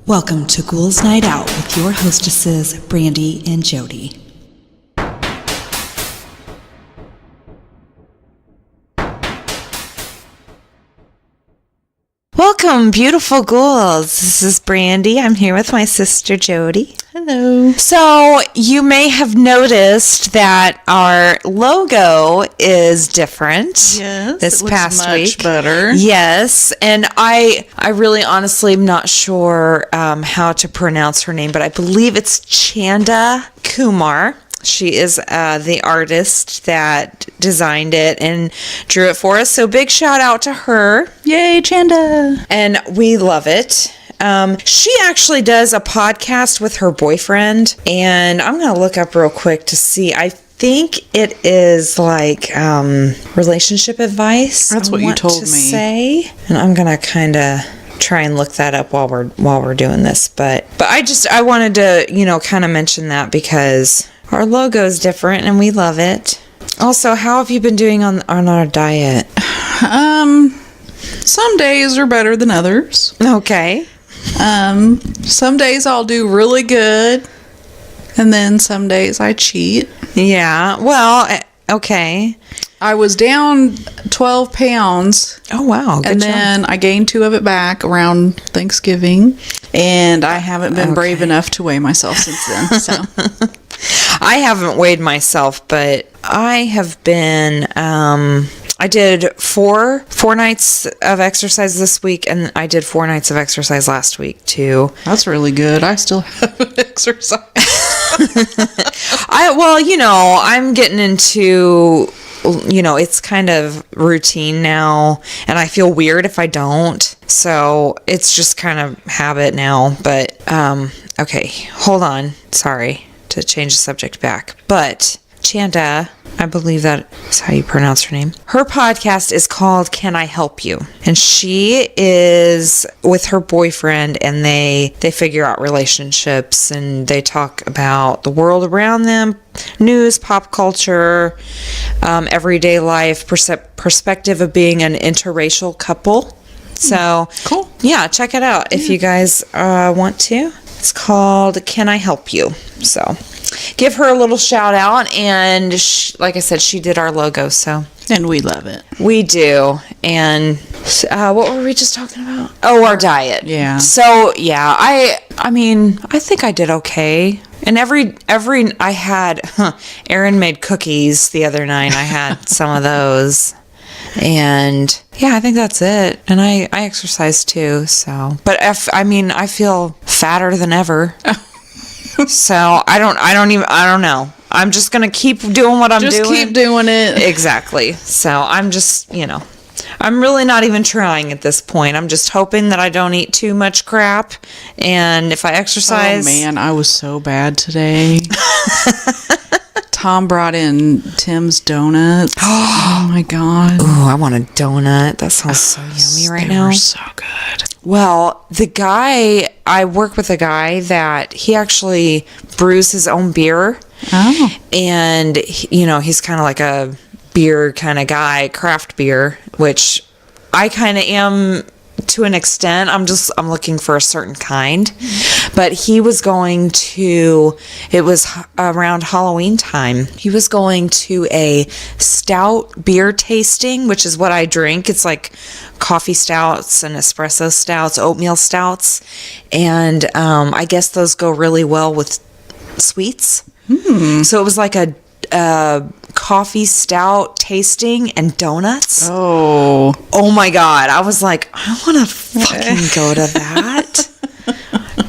Welcome to Ghouls Night Out with your hostesses, Brandy and Jody. Welcome, beautiful ghouls. This is Brandy. I'm here with my sister, Jody. Hello. So, you may have noticed that our logo is different. Yes, this it looks past much week. better. Yes, and I really honestly am not sure how to pronounce her name, but I believe it's Chanda Kumar. She is the artist that designed it and drew it for us. So big shout out to her. Yay, Chanda. And we love it. She actually does a podcast with her boyfriend. And I'm going to look up real quick to see. I think it is like relationship advice. That's what you told me. Say. And I'm going to kind of try and look that up while we're doing this. But I wanted to, kind of mention that because our logo is different and we love it. Also, how have you been doing on our diet? Some days are better than others. Okay. Some days I'll do really good, and then some days I cheat. Yeah. Well, okay. I was down 12 pounds. Oh, wow. Good and job. then I gained 2 of it back around Thanksgiving, and I haven't been brave enough to weigh myself since then. So I haven't weighed myself, but I have been, I did four nights of exercise this week, and I did 4 nights of exercise last week, too. that's really good. I still haven't exercised. I'm getting into, it's kind of routine now, and I feel weird if I don't. So it's just kind of habit now. But, okay, hold on. Sorry to change the subject back. But Chanda, I believe that is how you pronounce her name. Her podcast is called Can I Help You? And she is with her boyfriend, and they figure out relationships, and they talk about the world around them, news, pop culture, everyday life, perspective of being an interracial couple. So Cool. Yeah, check it out if you guys want to. It's called Can I Help You? So give her a little shout out. And like I said, she did our logo. So And we love it. we do. And what were we just talking about? Oh, our diet. Yeah. So yeah, I mean, I think I did okay. And every I had, Erin made cookies the other night. I had some of those. And yeah, I think that's it. And I exercise too. So, but I feel fatter than ever. So I don't know. I'm just going to keep doing what I'm doing. Just keep doing it. Exactly. So I'm just, I'm really not even trying at this point. I'm just hoping that I don't eat too much crap. And if I exercise. Oh man, I was so bad today. Tom brought in Tim's donuts. Oh my god. Ooh, I want a donut. That sounds so yummy right now. They were so good. Well, I work with a guy that he actually brews his own beer. Oh. And, he's kind of like a beer kind of guy, craft beer, which I kind of am to an extent. I'm looking for a certain kind. But he was it was around Halloween time. He was going to a stout beer tasting, which is what I drink. It's like coffee stouts and espresso stouts, oatmeal stouts. And I guess those go really well with sweets. So it was like a coffee stout tasting and donuts. Oh my god, I was like, I want to fucking go to that.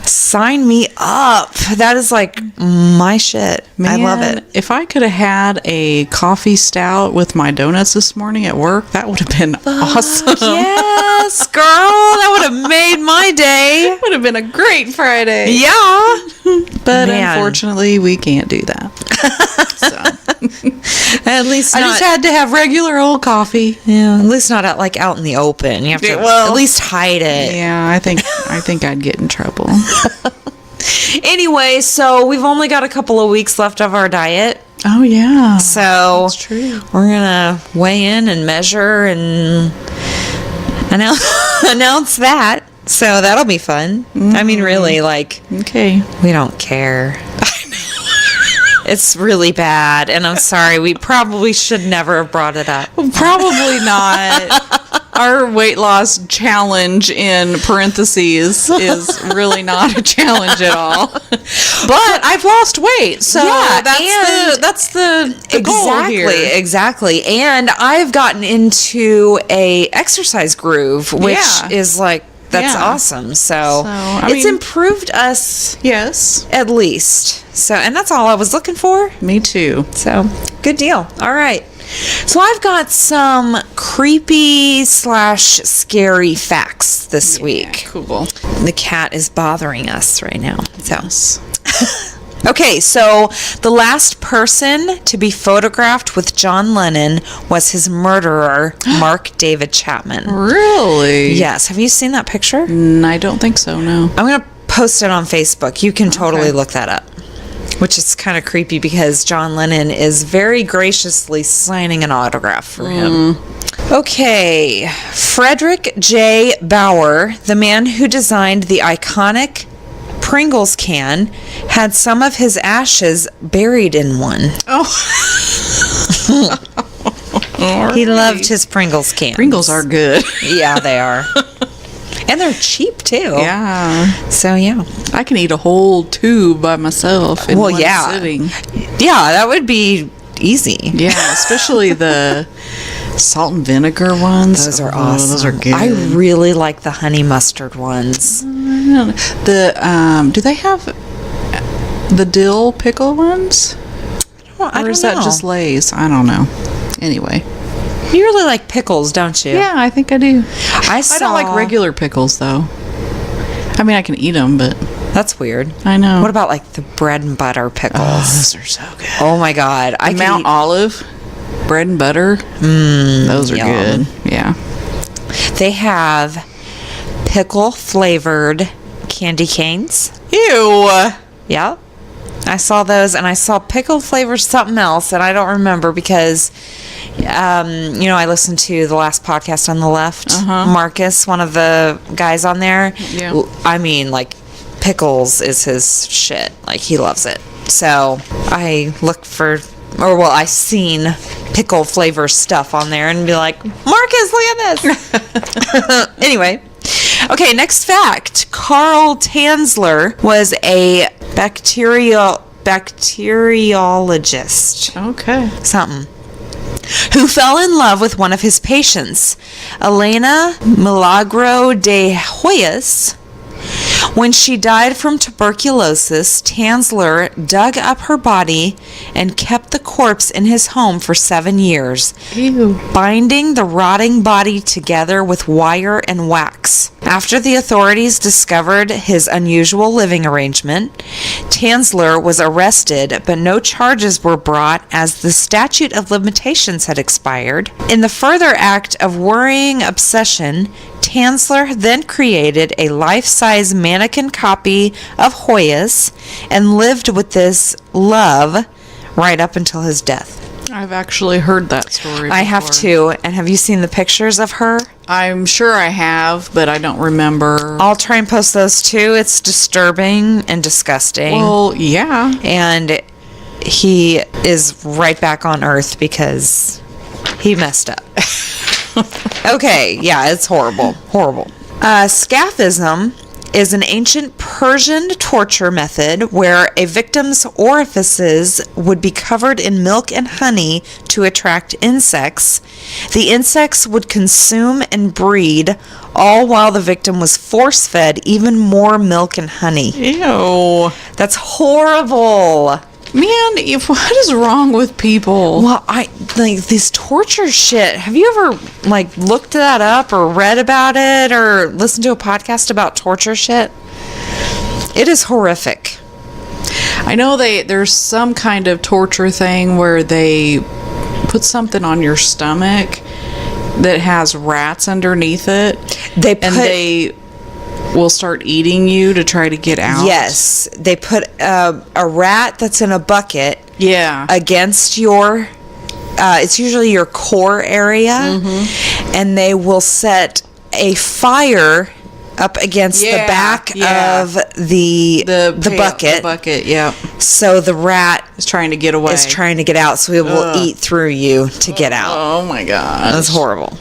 Sign me up. That is like my shit. Man, I love it. If I could have had a coffee stout with my donuts this morning at work, that would have been awesome. Yes, girl, that would have made my day. Would have been a great Friday. Yeah. But Man. Unfortunately, we can't do that. At least I just had to have regular old coffee. Yeah, at least not out in the open. You have to at least hide it. Yeah, I think I'd get in trouble. Anyway, so we've only got a couple of weeks left of our diet. Oh yeah. So that's true. We're gonna weigh in and measure and announce that. So that'll be fun. I mean, really, like, Okay. we don't care. It's really bad, and I'm sorry. We probably should never have brought it up. Probably not. Our weight loss challenge in parentheses is really not a challenge at all. But I've lost weight, so Yeah, that's the goal here. Exactly. And I've gotten into a exercise groove, which Yeah. is like, that's Yeah. awesome. So, I it's mean- improved us Yes, at least. So, and that's all I was looking for. me too. So, good deal. All right. So, I've got some creepy / scary facts this week. Cool. The cat is bothering us right now. So, Yes. okay, so the last person to be photographed with John Lennon was his murderer, Mark David Chapman. Really? Yes. Have you seen that picture? I don't think so, no. I'm going to post it on Facebook. You can totally Okay. look that up. Which is kind of creepy because John Lennon is very graciously signing an autograph for him. Okay. Frederick J. Bauer, the man who designed the iconic Pringles can, had some of his ashes buried in one. Oh. He loved his Pringles cans. Pringles are good. Yeah, they are. And they're cheap too. Yeah. So yeah. I can eat a whole tube by myself in one sitting. Yeah, that would be easy. Yeah, especially the salt and vinegar ones. Those are Oh, awesome. Those are good. I really like the honey mustard ones. Do they have the dill pickle ones? I Or don't is that know. just Lay's? I don't know. Anyway. You really like pickles, don't you? Yeah, I think I do. I I don't like regular pickles, though. I mean, I can eat them, but That's weird. I know. What about like the bread and butter pickles? those are so good. Oh my god. I Mount can eat- Olive, bread and butter. Those are yum. good. Yeah. They have pickle flavored candy canes. Ew. Yeah. I saw those, and I saw pickle flavored something else, and I don't remember because, I listened to the last podcast on the left. Marcus, one of the guys on there. Yeah. I mean, like, pickles is his shit. Like, he loves it. So I looked for, I seen pickle flavor stuff on there and be like, Marcus, look at this. Anyway. Okay, next fact. Carl Tanzler was a bacteriologist. Okay. Something. Who fell in love with one of his patients, Elena Milagro de Hoyos. When she died from tuberculosis, Tanzler dug up her body and kept the corpse in his home for 7 years, Ew. binding the rotting body together with wire and wax. After the authorities discovered his unusual living arrangement, Tanzler was arrested, but no charges were brought as the statute of limitations had expired. In the further act of worrying obsession, Tanzler then created a life-size mannequin copy of Hoyos and lived with this love right up until his death. I've actually heard that story I have before. too. And have you seen the pictures of her? I'm sure I have, but I don't remember. I'll try and post those too. It's disturbing and disgusting. Well, yeah. And he is right back on Earth because he messed up. Okay, yeah, it's horrible. Horrible. Scaphism is an ancient Persian torture method where a victim's orifices would be covered in milk and honey to attract insects. The insects would consume and breed, all while the victim was force-fed even more milk and honey. Ew. That's horrible. Man, what is wrong with people? Well, I like this torture shit. Have you ever like looked that up or read about it or listened to a podcast about torture shit? It is horrific. I know there's some kind of torture thing where they put something on your stomach that has rats underneath it. They will start eating you to try to get out. Yes, they put a rat that's in a bucket Yeah. against your it's usually your core area, and they will set a fire up against the back of the bucket. The bucket, yeah. So the rat is trying to get away. Is trying to get out, so it will eat through you to get out. Oh my god. That's horrible.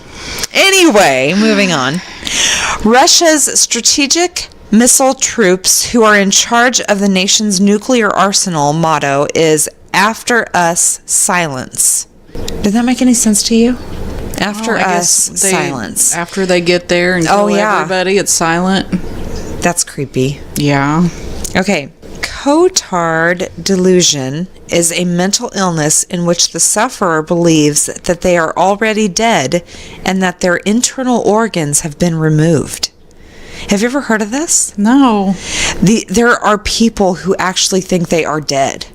Anyway, moving on. Russia's strategic missile troops, who are in charge of the nation's nuclear arsenal, motto is "After us, silence." Did that make any sense to you? After us, silence. After they get there and kill everybody, it's silent. That's creepy. Yeah. Okay. Cotard delusion is a mental illness in which the sufferer believes that they are already dead and that their internal organs have been removed. Have you ever heard of this? No. There are people who actually think they are dead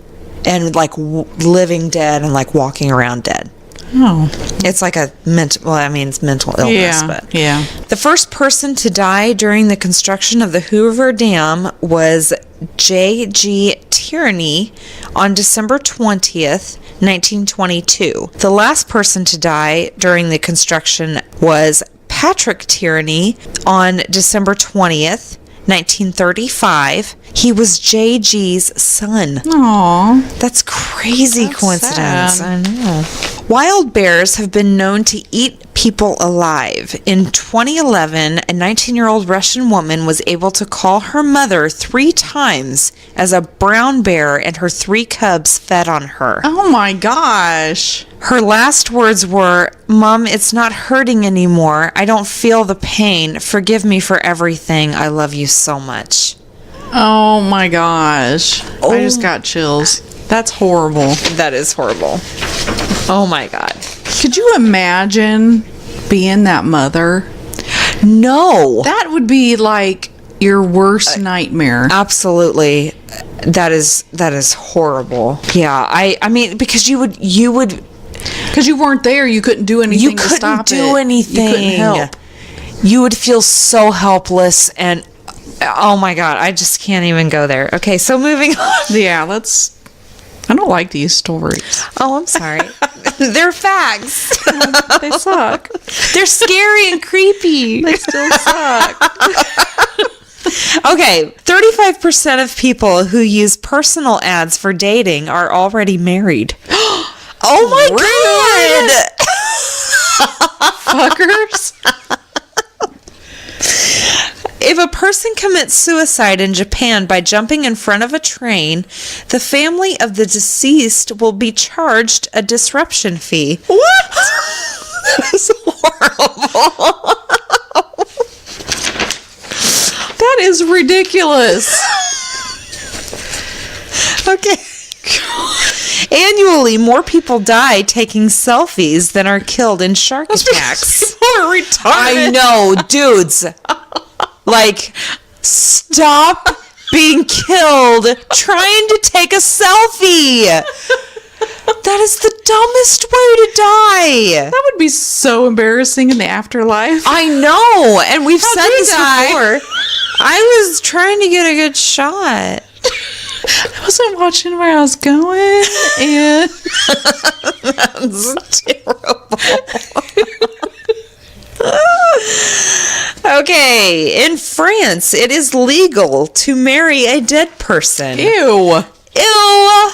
and like living dead and like walking around dead. Oh. It's like a it's mental illness. Yeah. The first person to die during the construction of the Hoover Dam was J.G. Tierney on December 20th, 1922. The last person to die during the construction was Patrick Tierney on December 20th, 1935. He was JG's son. Aww. That's crazy coincidence. Sad. I know. Wild bears have been known to eat people alive. In 2011, a 19-year-old Russian woman was able to call her mother 3 times as a brown bear and her 3 cubs fed on her. Oh my gosh. Her last words were, "Mom, it's not hurting anymore. I don't feel the pain. Forgive me for everything. I love you so much." Oh my gosh. I just got chills. That's horrible. That is horrible. Oh my God. Could you imagine being that mother? No. That would be like your worst nightmare. Absolutely. That is horrible. Yeah. I mean, because you would because you weren't there, you couldn't do anything to stop it. You couldn't do anything. You couldn't help. You would feel so helpless and oh my God, I just can't even go there. Okay, so moving on. Yeah, I don't like these stories. Oh, I'm sorry. They're facts. They suck. They're scary and creepy. They still suck. Okay, 35% of people who use personal ads for dating are already married. Oh my God! Fuckers. If a person commits suicide in Japan by jumping in front of a train, the family of the deceased will be charged a disruption fee. What? That is horrible. That is ridiculous. Okay. Annually, more people die taking selfies than are killed in shark attacks. People are retarded. I know, dudes. Like, stop being killed trying to take a selfie. That is the dumbest way to die. That would be so embarrassing in the afterlife. I know, and we've said you this die? before. I was trying to get a good shot. I wasn't watching where I was going, and that's terrible. Okay, in France, it is legal to marry a dead person. Ew. Ew.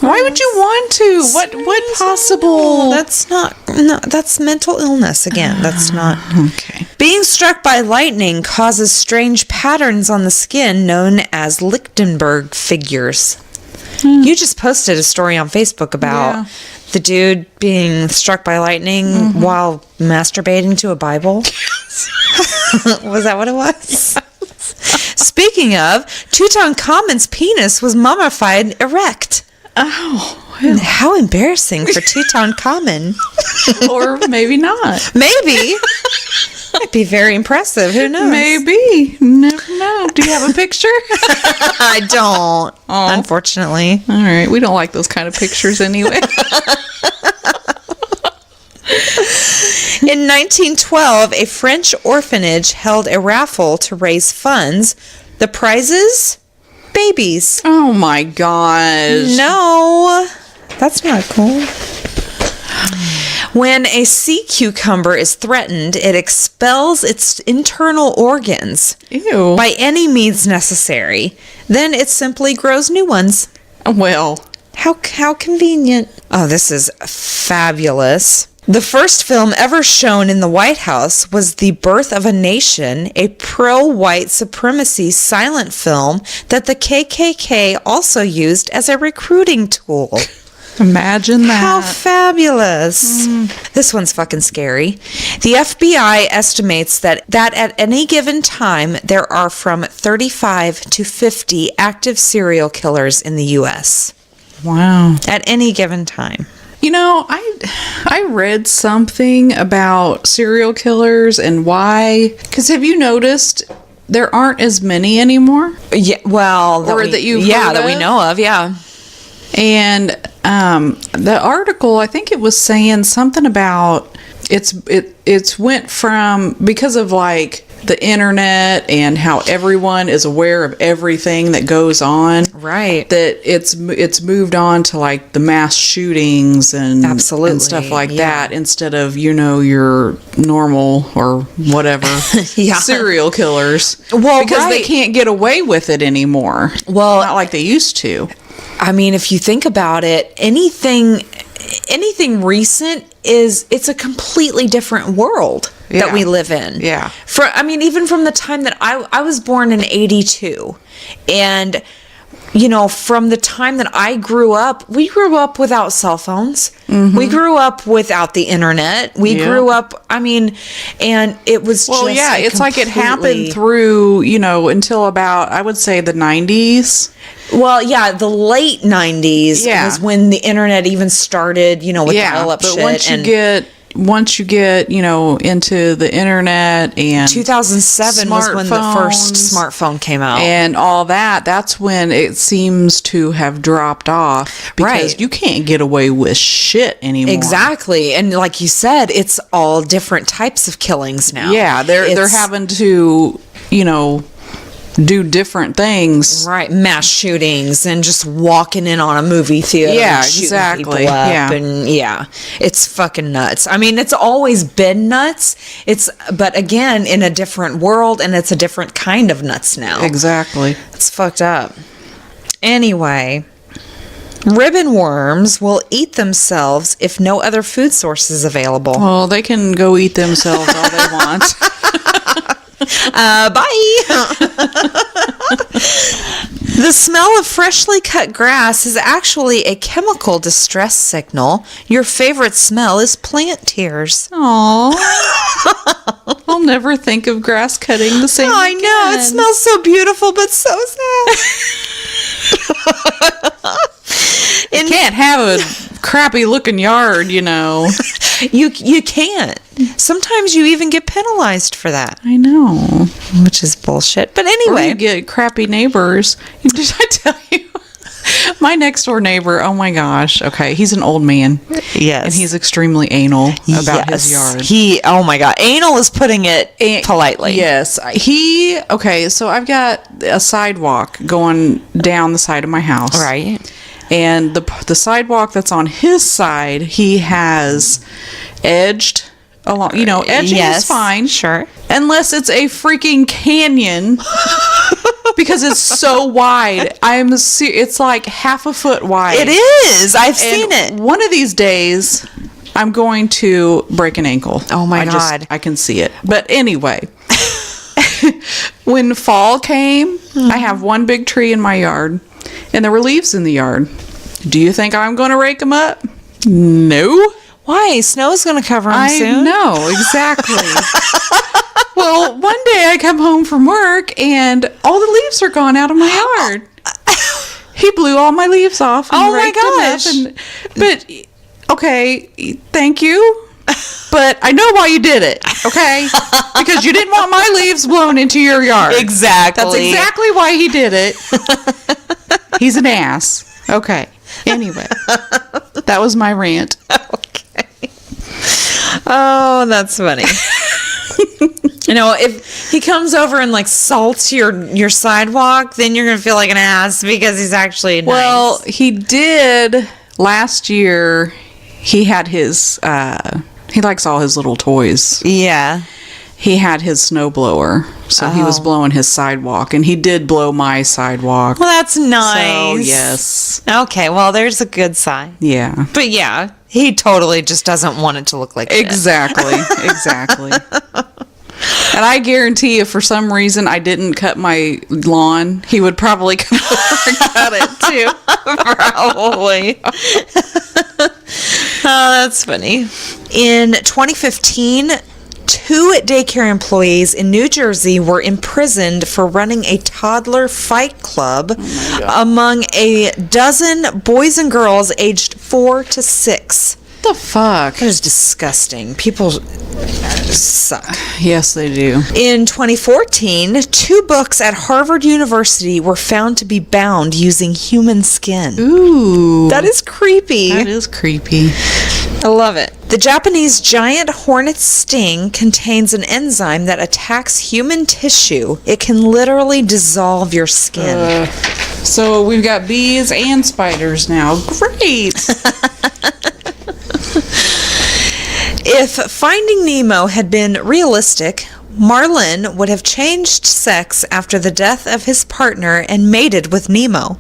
Why would you want to? What possible? That's mental illness again. That's not okay. Being struck by lightning causes strange patterns on the skin known as Lichtenberg figures. You just posted a story on Facebook about the dude being struck by lightning while masturbating to a Bible. Was that what it was? Speaking of, Tutankhamun's penis was mummified erect. Oh, well. How embarrassing for Tutankhamun. Or maybe not. Maybe. Might be very impressive. Who knows? Maybe. Never know. Do you have a picture? I don't. Oh. Unfortunately. All right. We don't like those kind of pictures anyway. In 1912, a French orphanage held a raffle to raise funds. The prizes? Babies. Oh my gosh. No. That's not cool. When a sea cucumber is threatened, it expels its internal organs Ew. by any means necessary. Then it simply grows new ones. Well, How convenient. Oh, this is fabulous. The first film ever shown in the White House was The Birth of a Nation, a pro-white supremacy silent film that the KKK also used as a recruiting tool. imagine that. How fabulous. This one's fucking scary. The FBI estimates that at any given time, there are from 35 to 50 active serial killers in the U.S. Wow. At any given time. You know, I read something about serial killers and why. Because have you noticed there aren't as many anymore? Yeah, well, Or that you've heard that we of? know of, yeah. And the article, I think it was saying something about it's went from, because of like the internet and how everyone is aware of everything that goes on, Right. that it's moved on to like the mass shootings and Absolutely, and stuff like yeah. that, instead of your normal or whatever Yeah. serial killers. Well, because they right. can't get away with it anymore. Well, Not like they used to. I mean, if you think about it, anything recent it's a completely different world that Yeah. we live in. Yeah. Even from the time that I was born in 82, and from the time that I grew up, we grew up without cell phones. We grew up without the internet. We Yeah. grew up, and it was Well, just yeah, a it's like it happened completely- through, until about, I would say, the 90s. Well, yeah, the late 90s Yeah. was when the internet even started, with dial-up but shit. once you get, into the internet and 2007 was when the first smartphones smartphone came out. and all that, that's when it seems to have dropped off, because Right. you can't get away with shit anymore. Exactly. And like you said, it's all different types of killings now. Yeah, they're It's- having to, do different things. Right, mass shootings and just walking in on a movie theater, Yeah, and shooting exactly, people up, yeah. and it's fucking nuts. It's always been nuts. But again, in a different world, and it's a different kind of nuts now. Exactly. It's fucked up. Anyway, ribbon worms will eat themselves if no other food source is available. Well, they can go eat themselves all they want. Bye. The smell of freshly cut grass is actually a chemical distress signal. Your favorite smell is plant tears. Aww. I'll never think of grass cutting the same I know, it again. smells so beautiful, but so sad. You can't have a crappy looking yard, You can't. Sometimes you even get penalized for that, I know. which is bullshit. But Or anyway, you get crappy neighbors. Did I tell you? My next door neighbor, oh my gosh. Okay, he's an old man. yes, And he's extremely anal about his yard. Oh my god, anal is putting it politely. Yes. Okay, so I've got a sidewalk going down the side of my house. Right. And the sidewalk that's on his side, he has edged along. Edging is fine. Sure. Unless it's a freaking canyon. Because it's so wide. It's like half a foot wide. It is. I've And seen it. One of these days, I'm going to break an ankle. Oh my God. I can see it. But anyway, when fall came, I have one big tree in my yard, and there were leaves in the yard. Do you think I'm going to rake them up? No. Why? Snow's going to cover them I soon. know, exactly. Well, one day I come home from work and all the leaves are gone out of my yard. He blew all my leaves off. And Oh my raked them up gosh. but okay, thank you. But I know why you did it, okay? Because you didn't want my leaves blown into your yard. Exactly. That's exactly why he did it. He's an ass. Okay. Anyway, that was my rant. Okay. Oh, that's funny. If he comes over and like salts your sidewalk, then you're gonna feel like an ass because he's actually nice. Well, he did last year. he had his, he likes all his little toys. Yeah. He had his snowblower, so he was blowing his sidewalk, and he did blow my sidewalk. Well, that's nice. So, yes. Okay, well, there's a good sign. Yeah. But yeah, he totally just doesn't want it to look like this. Exactly. Exactly. And I guarantee if for some reason I didn't cut my lawn, he would probably come over and cut it too. Probably. Oh, that's funny. In 2015, 2 daycare employees in New Jersey were imprisoned for running a toddler fight club among a dozen boys and girls aged 4 to 6. What the fuck? That is disgusting. People suck. Yes, they do. In 2014, 2 books at Harvard University were found to be bound using human skin. Ooh. That is creepy. That is creepy. I love it. The Japanese giant hornet sting contains an enzyme that attacks human tissue. It can literally dissolve your skin. So we've got bees and spiders now. Great. If Finding Nemo had been realistic, Marlin would have changed sex after the death of his partner and mated with Nemo.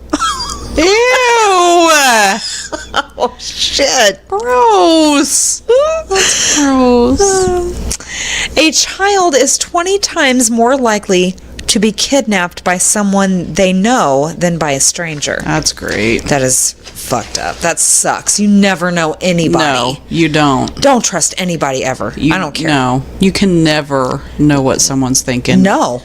Ew. Oh, shit. Gross. That's gross. A child is 20 times more likely to be kidnapped by someone they know than by a stranger. That's great. That is fucked up. That sucks. You never know anybody. No, you don't. Don't trust anybody ever. I don't care. No, you can never know what someone's thinking. No.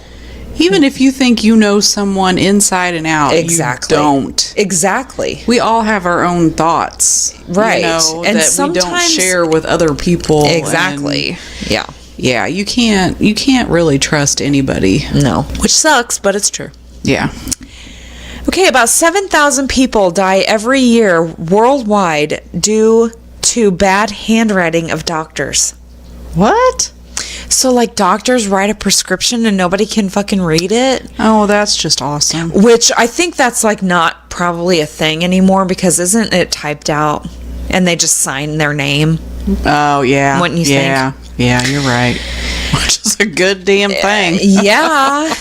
Even if you think you know someone inside and out, Exactly. you don't. Exactly. We all have our own thoughts. Right. You know, And that we don't sometimes- share with other people. Exactly. Yeah. Yeah, you can't really trust anybody. No. Which sucks, but it's true. Yeah. Okay, about 7,000 people die every year worldwide due to bad handwriting of doctors. What? So, like, doctors write a prescription and nobody can fucking read it? Oh, that's just awesome. Which I think that's, like, not probably a thing anymore because isn't it typed out and they just sign their name? Oh, yeah. Wouldn't you think? Yeah, you're right. Which is a good damn thing. Yeah.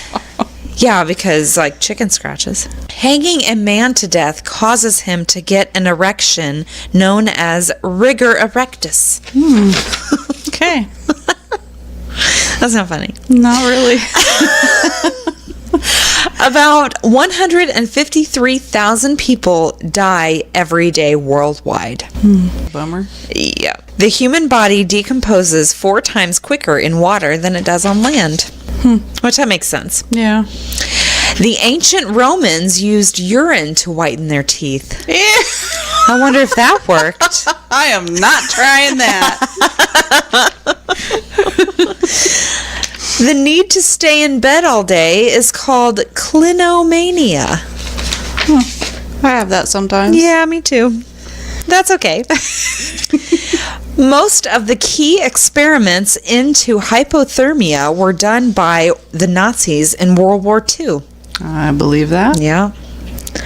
Yeah, because, like, chicken scratches. Hanging a man to death causes him to get an erection known as rigor erectus. Okay. That's not funny. Not really. About 153,000 people die every day worldwide. Bummer. Yeah. The human body decomposes 4 times quicker in water than it does on land. Which that makes sense. Yeah. The ancient Romans used urine to whiten their teeth. I wonder if that worked. I am not trying that. The need to stay in bed all day is called clinomania. I have that sometimes. Yeah, me too. That's okay. Most of the key experiments into hypothermia were done by the Nazis in World War II. I believe that. Yeah.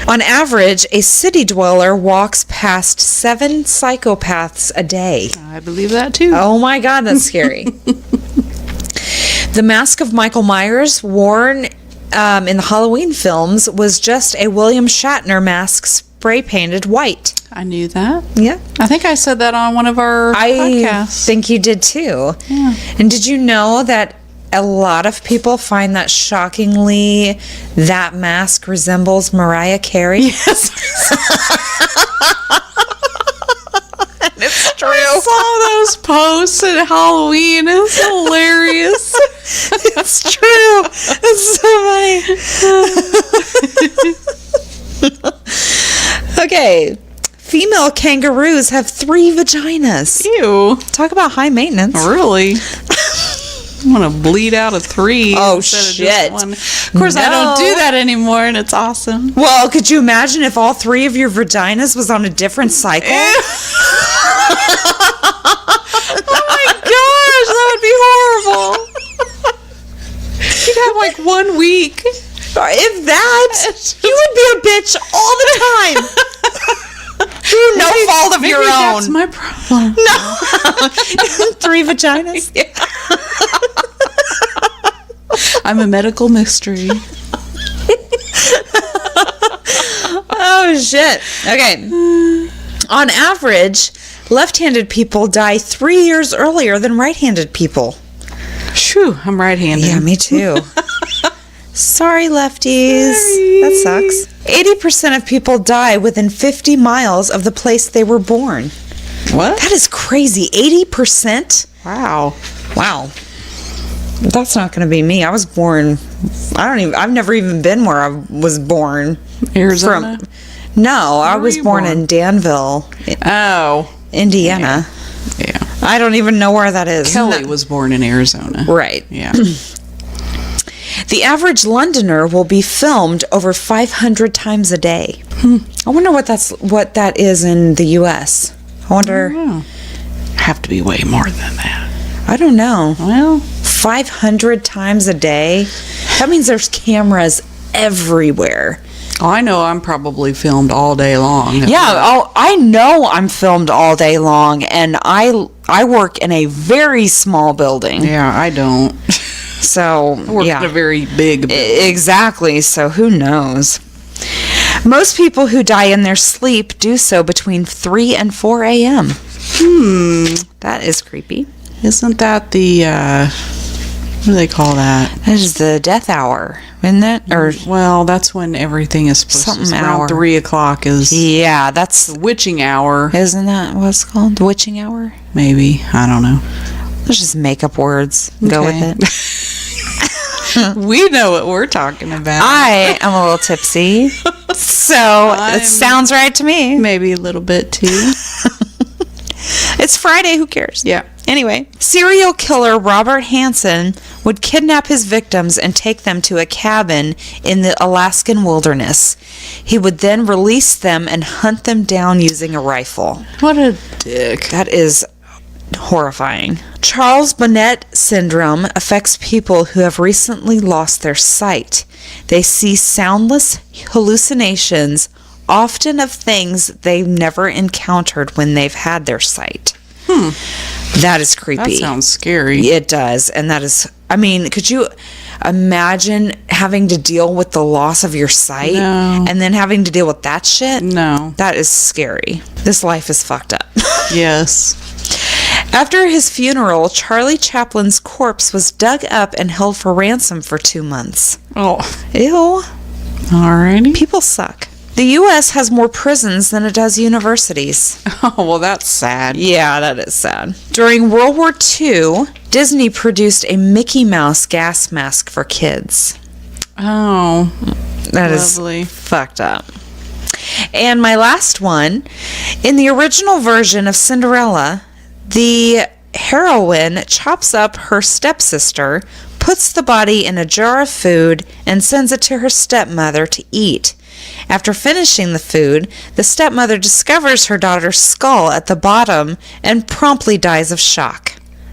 On average, a city dweller walks past 7 psychopaths a day. I believe that too. Oh my God, that's scary. The mask of Michael Myers worn in the Halloween films was just a William Shatner mask spray painted white. I knew that. Yeah. I think I said that on one of our podcasts. I think you did too. Yeah. And did you know that a lot of people find that shockingly that mask resembles Mariah Carey? Yes. It's true. I saw those posts at Halloween. It was hilarious. It's true. It's so funny. Okay. Female kangaroos have 3 vaginas. Ew. Talk about high maintenance. Really? I'm going to bleed out a 3. Oh, instead of shit. just 1. Of course, I don't do that anymore, and it's awesome. Well, could you imagine if all 3 of your vaginas was on a different cycle? Oh my gosh, that would be horrible. You'd have like 1 week. If that, you would be a bitch all the time. through no fault of your own. That's my problem. No. 3 vaginas. Yeah. I'm a medical mystery. Oh, shit. Okay. On average, left-handed people die 3 years earlier than right-handed people. Phew, I'm right-handed. Yeah, me too. Sorry, lefties. Sorry. That sucks. 80% of people die within 50 miles of the place they were born. What? That is crazy. 80%? Wow. Wow. That's not going to be me. I was born. I've never even been where I was born. Arizona? No, I were was you born born? in Danville, Oh. Indiana. Yeah. I don't even know where that is. Kelly was born in Arizona. Right. Yeah. The average Londoner will be filmed over 500 times a day. I wonder what that is in the U.S. I wonder. Have to be way more than that. I don't know. Well, 500 times a day? That means there's cameras everywhere. I know I'm probably filmed all day long. Yeah, I know I'm filmed all day long, and I work in a very small building. Yeah, I don't. So, I work in a very big building. Exactly. So who knows? Most people who die in their sleep do so between 3 and 4 a.m. That is creepy. Isn't that the, what do they call that? That is the death hour, isn't it? Or Well, that's when everything is supposed Something to hour. around 3 o'clock is yeah, that's the witching hour. isn't that what it's called? The witching hour? Maybe. I don't know. Let's just make up words. Go with Okay. it. We know what we're talking about. I am a little tipsy, so I'm- it sounds right to me. Maybe a little bit too. It's Friday, who cares? Yeah. Anyway, serial killer Robert Hansen would kidnap his victims and take them to a cabin in the Alaskan wilderness. He would then release them and hunt them down using a rifle. What a dick. That is horrifying. Charles Bonnet syndrome affects people who have recently lost their sight. They see soundless hallucinations, often of things they've never encountered when they've had their sight. That is creepy. That sounds scary. It does. And that is, I mean, could you imagine having to deal with the loss of your sight No. and then having to deal with that shit? No. That is scary. This life is fucked up. Yes. After his funeral, Charlie Chaplin's corpse was dug up and held for ransom for 2 months. Oh. Ew. Alrighty. People suck. The U.S. has more prisons than it does universities. Oh, well, that's sad. Yeah, that is sad. During World War II, Disney produced a Mickey Mouse gas mask for kids. Oh. That Lovely. is fucked up. And my last one, in the original version of Cinderella, the heroine chops up her stepsister, puts the body in a jar of food, and sends it to her stepmother to eat. After finishing the food, the stepmother discovers her daughter's skull at the bottom and promptly dies of shock.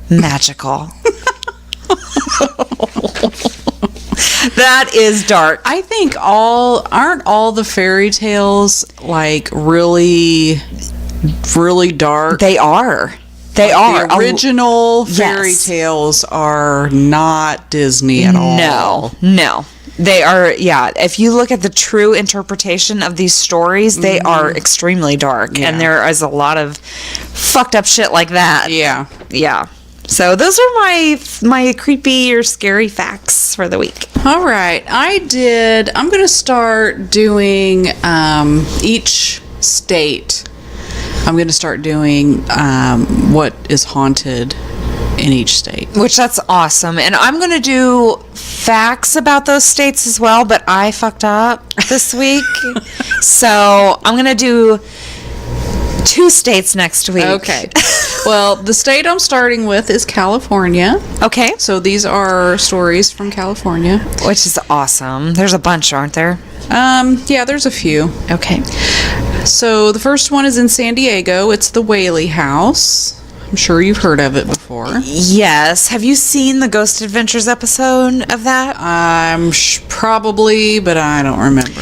Magical. That is dark. I think aren't all the fairy tales like really dark? They are. They are. The original fairy Yes. tales are not Disney at all. No. They are, yeah. If you look at the true interpretation of these stories, they are extremely dark. Yeah. And there is a lot of fucked up shit like that. Yeah. Yeah. So those are my creepy or scary facts for the week. All right. I'm going to start doing each state. I'm going to start doing what is haunted in each state. Which that's awesome. And I'm going to do facts about those states as well, but I fucked up this week. So I'm going to do 2 states next week. Okay. Well, the state I'm starting with is California. Okay. So these are stories from California. Which is awesome. There's a bunch, aren't there? Yeah, there's a few. Okay. So the first one is in San Diego. It's the Whaley House. I'm sure you've heard of it before. Yes. Have you seen the Ghost Adventures episode of that? Probably, but I don't remember.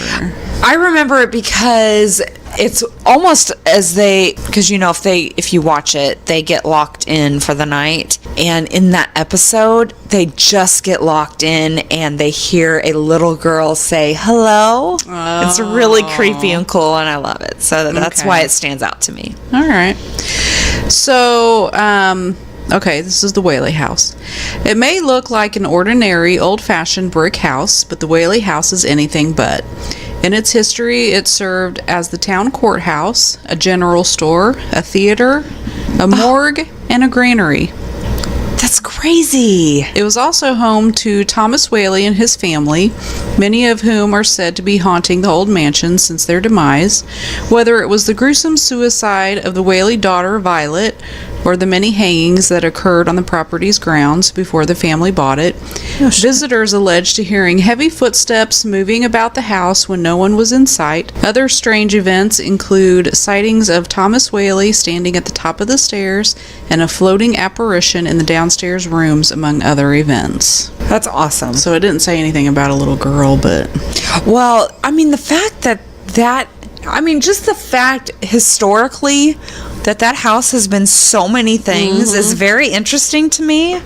I remember it because it's almost as because if you watch it, they get locked in for the night, and in that episode they just get locked in and they hear a little girl say hello. It's really creepy and cool, and I love it, so that's why it stands out to me. All right. So okay, this is the Whaley House. It may look like an ordinary old-fashioned brick house, but the Whaley House is anything but. In its history, it served as the town courthouse, a general store, a theater, a morgue, and a granary. That's crazy. It was also home to Thomas Whaley and his family, many of whom are said to be haunting the old mansion since their demise. Whether it was the gruesome suicide of the Whaley daughter, Violet, or the many hangings that occurred on the property's grounds before the family bought it, visitors alleged to hearing heavy footsteps moving about the house when no one was in sight. Other strange events include sightings of Thomas Whaley standing at the top of the stairs and a floating apparition in the downstairs rooms, among other events. That's awesome. So it didn't say anything about a little girl, but... Well, I mean, the fact just the fact historically that house has been so many things is very interesting to me.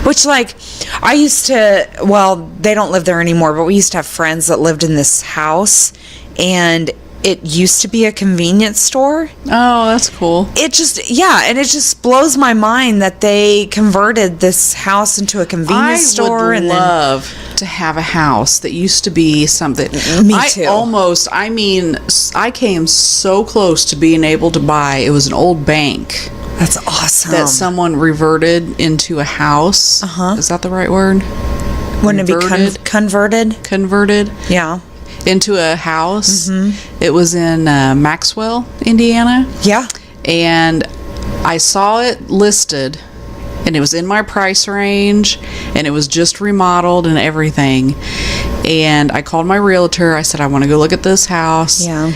Which, like, I used to, well, they don't live there anymore, but we used to have friends that lived in this house, and it used to be a convenience store. Oh, that's cool. It just blows my mind that they converted this house into a convenience store. I would love to have a house that used to be something. Me too. I came so close to being able to buy, it was an old bank. That's awesome. That someone reverted into a house. Uh-huh. Is that the right word? Wouldn't it be converted? Converted. Yeah. Into a house. Mm-hmm. It was in Maxwell, Indiana. Yeah. And I saw it listed, and it was in my price range, and it was just remodeled and everything. And I called my realtor. I said, I want to go look at this house. Yeah.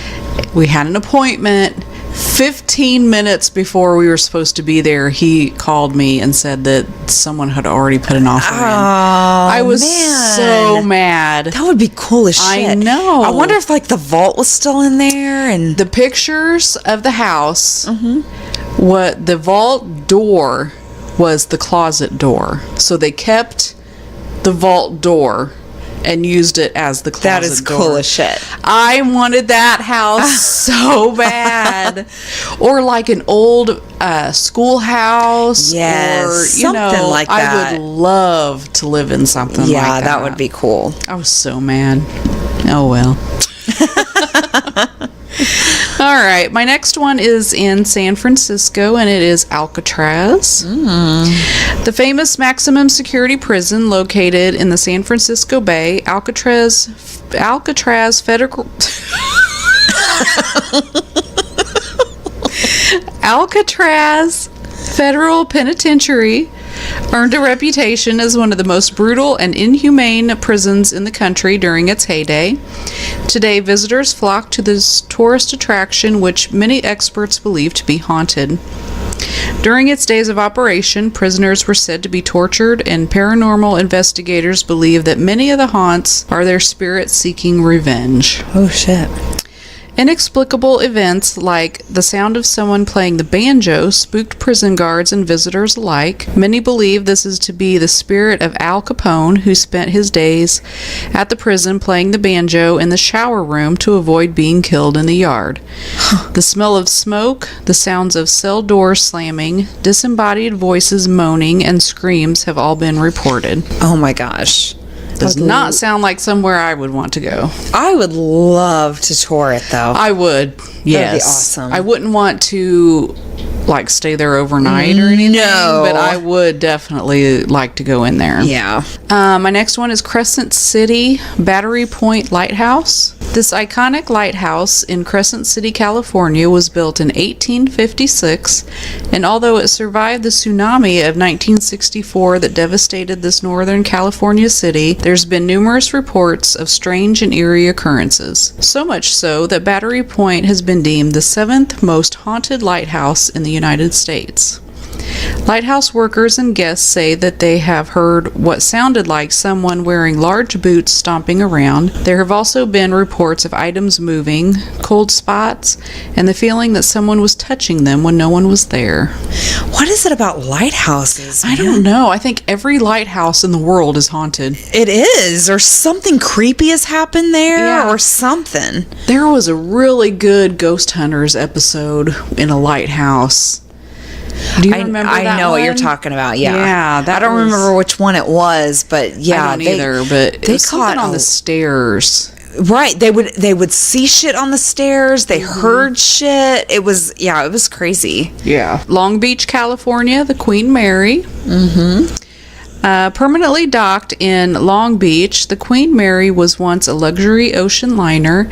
We had an appointment. 15 minutes before we were supposed to be there, he called me and said that someone had already put an offer in. I was so mad. That would be cool as shit. I know. I wonder if, like, the vault was still in there. And the pictures of the house, what the vault door was the closet door. So they kept the vault door and used it as the closet door. That is cool as shit. I wanted that house so bad. Or like an old schoolhouse. Yes, or, something like that. I would love to live in something like that. Yeah, that would be cool. I was so mad. Oh, well. All right, my next one is in San Francisco, and it is Alcatraz. The famous maximum security prison located in the San Francisco Bay, Alcatraz Federal Alcatraz Federal Penitentiary earned a reputation as one of the most brutal and inhumane prisons in the country during its heyday. Today, visitors flock to this tourist attraction, which many experts believe to be haunted. During its days of operation, prisoners were said to be tortured, and paranormal investigators believe that many of the haunts are their spirits seeking revenge. Oh, shit. Inexplicable events like the sound of someone playing the banjo spooked prison guards and visitors alike. Many believe this is to be the spirit of Al Capone, who spent his days at the prison playing the banjo in the shower room to avoid being killed in the yard. The smell of smoke, the sounds of cell doors slamming, disembodied voices moaning, and screams have all been reported. Oh my gosh. Does not sound like somewhere I would want to go. I would love to tour it, though. I would, yes. That'd be awesome. I wouldn't want to, like, stay there overnight or anything. No. But I would definitely like to go in there. Yeah. My next one is Crescent City Battery Point Lighthouse. This iconic lighthouse in Crescent City, California was built in 1856, and although it survived the tsunami of 1964 that devastated this northern California city, there's been numerous reports of strange and eerie occurrences. So much so that Battery Point has been deemed the 7th most haunted lighthouse in the United States. Lighthouse workers and guests say that they have heard what sounded like someone wearing large boots stomping around. There have also been reports of items moving, cold spots, and the feeling that someone was touching them when no one was there. What is it about lighthouses, man? I don't know. I think every lighthouse in the world is haunted. It is, or something creepy has happened there, or something. There was a really good Ghost Hunters episode in a lighthouse. Do you remember that I know one? what you're talking about. Yeah, Yeah. I don't remember which one it was, but yeah, I don't either. But they it was something on the stairs. Right, they would see shit on the stairs. They heard shit. It was crazy. Yeah. Long Beach, California, the Queen Mary. Permanently docked in Long Beach, the Queen Mary was once a luxury ocean liner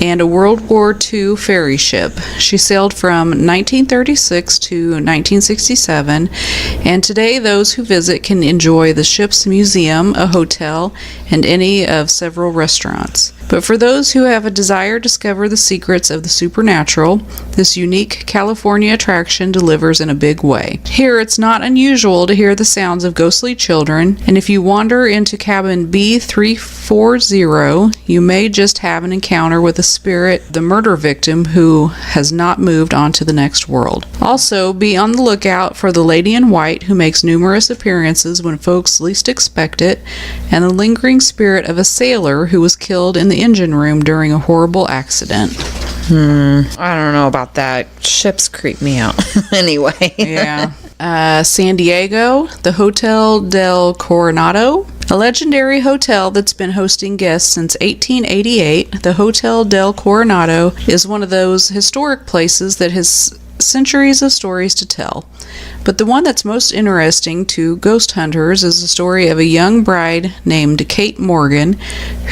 and a World War II ferry ship. She sailed from 1936 to 1967, and today those who visit can enjoy the ship's museum, a hotel, and any of several restaurants. But for those who have a desire to discover the secrets of the supernatural, this unique California attraction delivers in a big way. Here, it's not unusual to hear the sounds of ghostly children, and if you wander into cabin B340, you may just have an encounter with a spirit, the murder victim who has not moved on to the next world. Also, be on the lookout for the Lady in White, who makes numerous appearances when folks least expect it, and the lingering spirit of a sailor who was killed in the engine room during a horrible accident. I don't know about that. Ships creep me out. Anyway. Yeah. San Diego, the Hotel del Coronado. A legendary hotel that's been hosting guests since 1888, the Hotel del Coronado is one of those historic places that has centuries of stories to tell. But the one that's most interesting to ghost hunters is the story of a young bride named Kate Morgan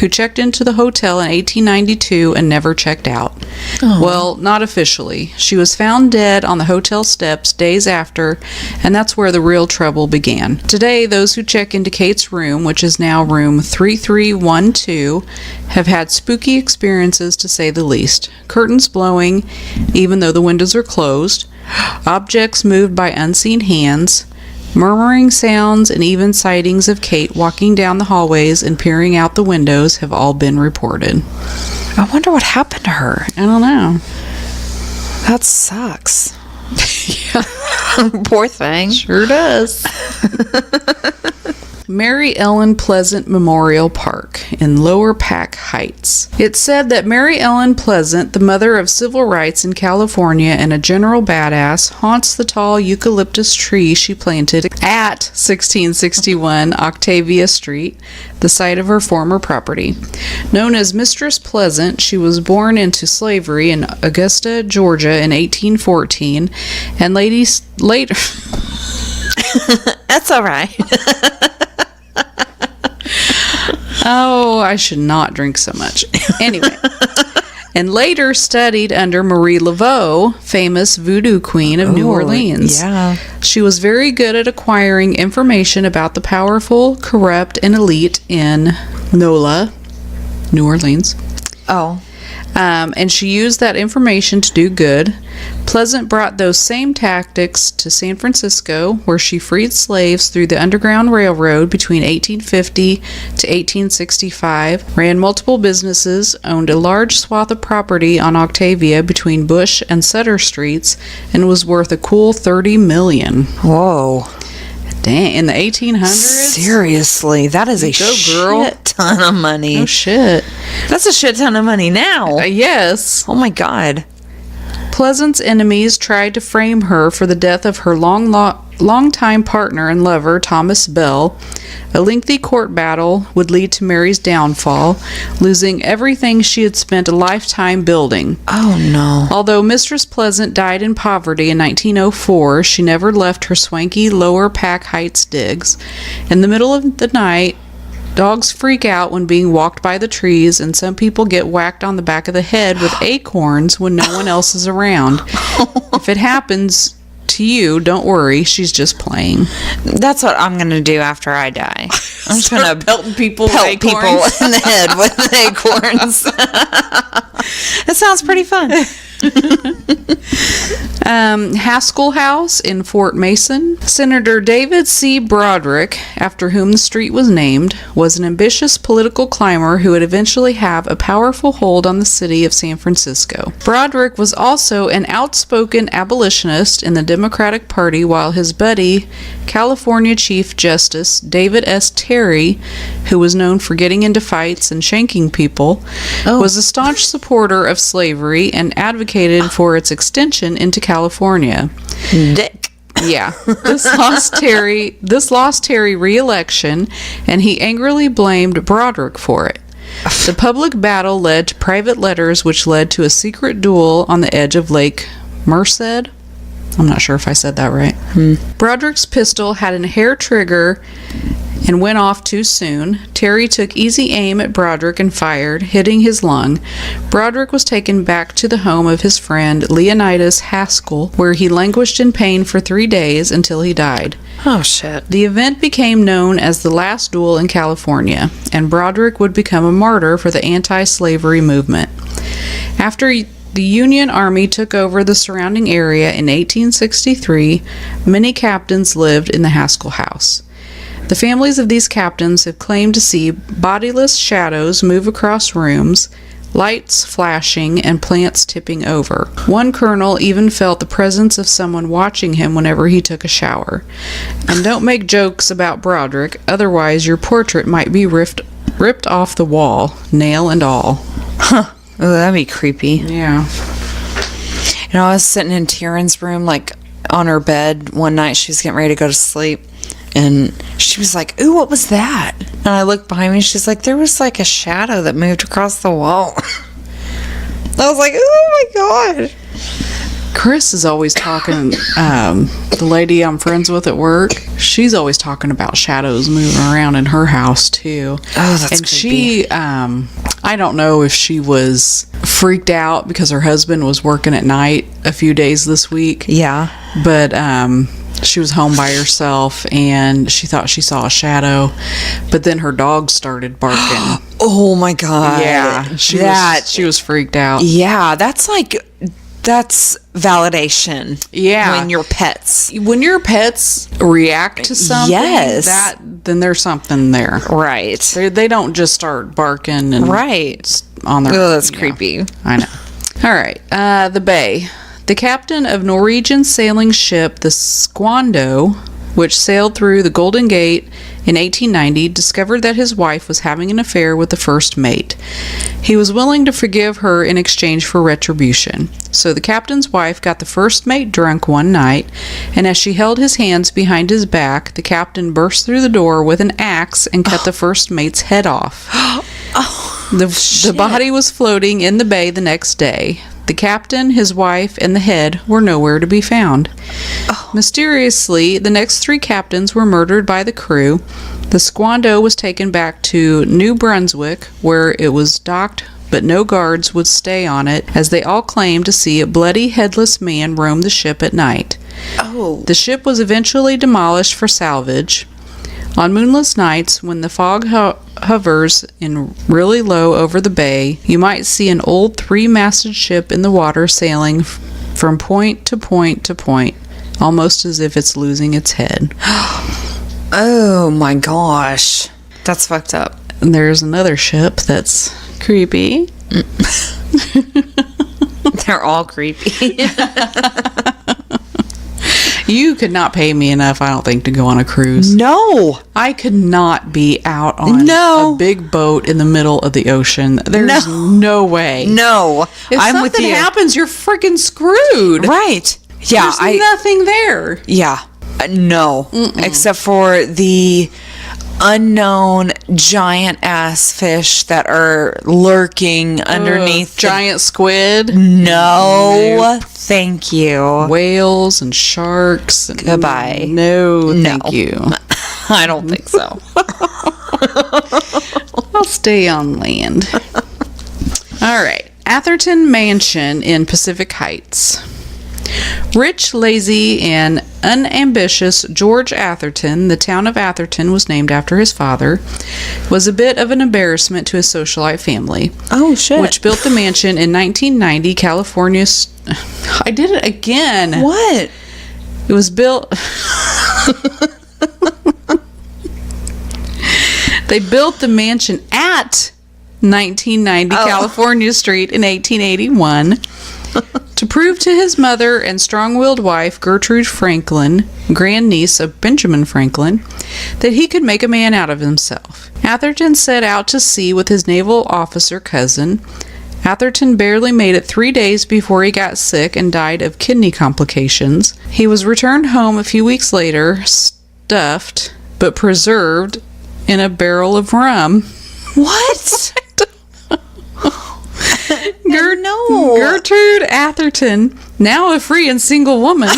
who checked into the hotel in 1892 and never checked out. Oh. Well, not officially. She was found dead on the hotel steps days after, and that's where the real trouble began. Today, those who check into Kate's room, which is now room 3312, have had spooky experiences to say the least. Curtains blowing, even though the windows are closed, objects moved by unseen hands, murmuring sounds, and even sightings of Kate walking down the hallways and peering out the windows have all been reported. I wonder what happened to her. I don't know. That sucks. Yeah. Poor thing. Sure does. Mary Ellen Pleasant Memorial Park in Lower Pack Heights. It's said that Mary Ellen Pleasant, the mother of civil rights in California and a general badass, haunts the tall eucalyptus tree she planted at 1661 Octavia Street, the site of her former property. Known as Mistress Pleasant, she was born into slavery in Augusta, Georgia in 1814, and later... That's all right. Oh, I should not drink so much. Anyway. And later studied under Marie Laveau, famous voodoo queen of New Orleans. Yeah. She was very good at acquiring information about the powerful, corrupt, and elite in NOLA, New Orleans. Oh. And she used that information to do good. Pleasant brought those same tactics to San Francisco, where she freed slaves through the Underground Railroad between 1850 to 1865, ran multiple businesses, owned a large swath of property on Octavia between Bush and Sutter Streets, and was worth a cool $30 million. Whoa. Dang, in the 1800s? Seriously, that is a shit ton of money. Oh, shit. That's a shit ton of money now. Yes. Oh, my God. Pleasant's enemies tried to frame her for the death of her longtime partner and lover, Thomas Bell. A lengthy court battle would lead to Mary's downfall, losing everything she had spent a lifetime building. Oh, no. Although Mistress Pleasant died in poverty in 1904, she never left her swanky Lower Pack Heights digs. In the middle of the night, dogs freak out when being walked by the trees, and some people get whacked on the back of the head with acorns when no one else is around. If it happens to you, don't worry, she's just playing. That's what I'm going to do after I die. I'm just going to pelt people in the head with acorns. It sounds pretty fun. Haskell House in Fort Mason. Senator David C. Broderick, after whom the street was named, was an ambitious political climber who would eventually have a powerful hold on the city of San Francisco. Broderick was also an outspoken abolitionist in the Democratic Party, while his buddy, California Chief Justice David S. Terry, who was known for getting into fights and shanking people, was a staunch supporter of slavery and advocated for its extension into California. Dick. Yeah. This lost Terry re-election, and he angrily blamed Broderick for it. The public battle led to private letters, which led to a secret duel on the edge of Lake Merced. I'm not sure if I said that right. Broderick's pistol had a hair trigger and went off too soon. Terry took easy aim at Broderick and fired, hitting his lung. Broderick was taken back to the home of his friend Leonidas Haskell, where he languished in pain for 3 days until he died. Oh, shit. The event became known as the last duel in California, and Broderick would become a martyr for the anti-slavery movement. After the Union Army took over the surrounding area in 1863, many captains lived in the Haskell House. The families of these captains have claimed to see bodiless shadows move across rooms, lights flashing, and plants tipping over. One colonel even felt the presence of someone watching him whenever he took a shower. And don't make jokes about Broderick, otherwise your portrait might be ripped off the wall, nail and all. Huh. Oh, that'd be creepy. Yeah. You know, I was sitting in Tieran's room, like, on her bed one night. She was getting ready to go to sleep. And she was like, ooh, what was that? And I looked behind me, and she's like, there was, like, a shadow that moved across the wall. I was like, oh, my God. Chris is always talking, the lady I'm friends with at work, she's always talking about shadows moving around in her house, too. Oh, that's and creepy. She, I don't know if she was freaked out because her husband was working at night a few days this week. Yeah. But, she was home by herself, and she thought she saw a shadow, but then her dog started barking. Oh, my God. Yeah. She was freaked out. Yeah, that's validation. Yeah. When your pets react to something, yes, then there's something there. Right. They don't just start barking and right on their. Oh, that's creepy. I know. All right. The Bay. The captain of Norwegian sailing ship the Squando, which sailed through the Golden Gate in 1890, discovered that his wife was having an affair with the first mate. He was willing to forgive her in exchange for retribution. So the captain's wife got the first mate drunk one night, and as she held his hands behind his back, the captain burst through the door with an axe and cut the first mate's head off. The body was floating in the bay the next day. The captain, his wife, and the head were nowhere to be found. Mysteriously, the next 3 captains were murdered by the crew. The Squando was taken back to New Brunswick, where it was docked, but no guards would stay on it, as they all claimed to see a bloody, headless man roam the ship at night. The ship was eventually demolished for salvage. On moonless nights, when the fog hovers in really low over the bay, you might see an old 3-masted ship in the water sailing from point to point to point, almost as if it's losing its head. Oh my gosh. That's fucked up. And there's another ship that's creepy. They're all creepy. You could not pay me enough, I don't think, to go on a cruise. No. I could not be out on a big boat in the middle of the ocean. There's no way. No. If something happens, you're freaking screwed. Right. Yeah. There's nothing there. Yeah. No. Except for the unknown giant ass fish that are lurking underneath. Giant squid? No. Thank you. Whales and sharks. Goodbye. No, thank you. I don't think so. I'll stay on land. All right. Atherton Mansion in Pacific Heights. Rich, lazy, and unambitious George Atherton, the town of Atherton was named after his father, was a bit of an embarrassment to his socialite family. Oh, shit. Which built the mansion in 1990, California's... I did it again. What? It was built... They built the mansion at 1990 California Street in 1881 to prove to his mother and strong-willed wife, Gertrude Franklin, grandniece of Benjamin Franklin, that he could make a man out of himself. Atherton set out to sea with his naval officer cousin. Atherton barely made it 3 days before he got sick and died of kidney complications. He was returned home a few weeks later, stuffed, but preserved in a barrel of rum. What? Gertrude Atherton, now a free and single woman,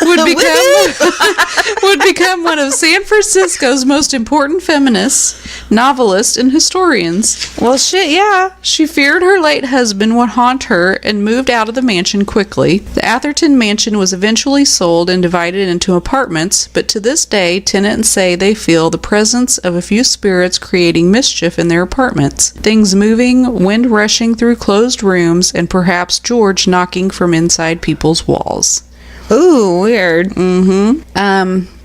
would become one of San Francisco's most important feminists, novelists, and historians. Well, shit, yeah. She feared her late husband would haunt her and moved out of the mansion quickly. The Atherton mansion was eventually sold and divided into apartments, but to this day, tenants say they feel the presence of a few spirits creating mischief in their apartments. Things moving, wind rushing through closed rooms, and perhaps George knocking from inside people's walls. Ooh, weird.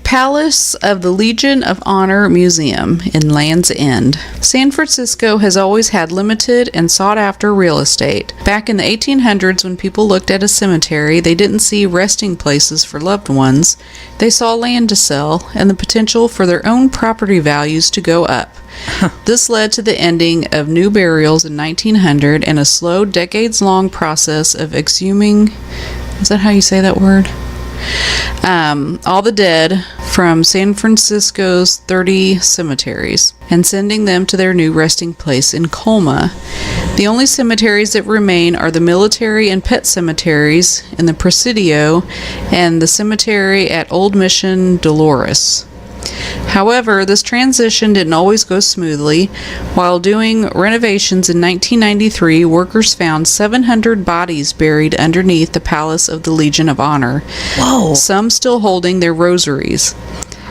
Palace of the Legion of Honor Museum in Land's End. San Francisco has always had limited and sought-after real estate. Back in the 1800s, when people looked at a cemetery, they didn't see resting places for loved ones. They saw land to sell and the potential for their own property values to go up. This led to the ending of new burials in 1900 and a slow, decades-long process of exhuming... Is that how you say that word? All the dead from San Francisco's 30 cemeteries and sending them to their new resting place in Colma. The only cemeteries that remain are the military and pet cemeteries in the Presidio and the cemetery at Old Mission Dolores. However, this transition didn't always go smoothly. While doing renovations in 1993, workers found 700 bodies buried underneath the Palace of the Legion of Honor. Whoa. Some still holding their rosaries.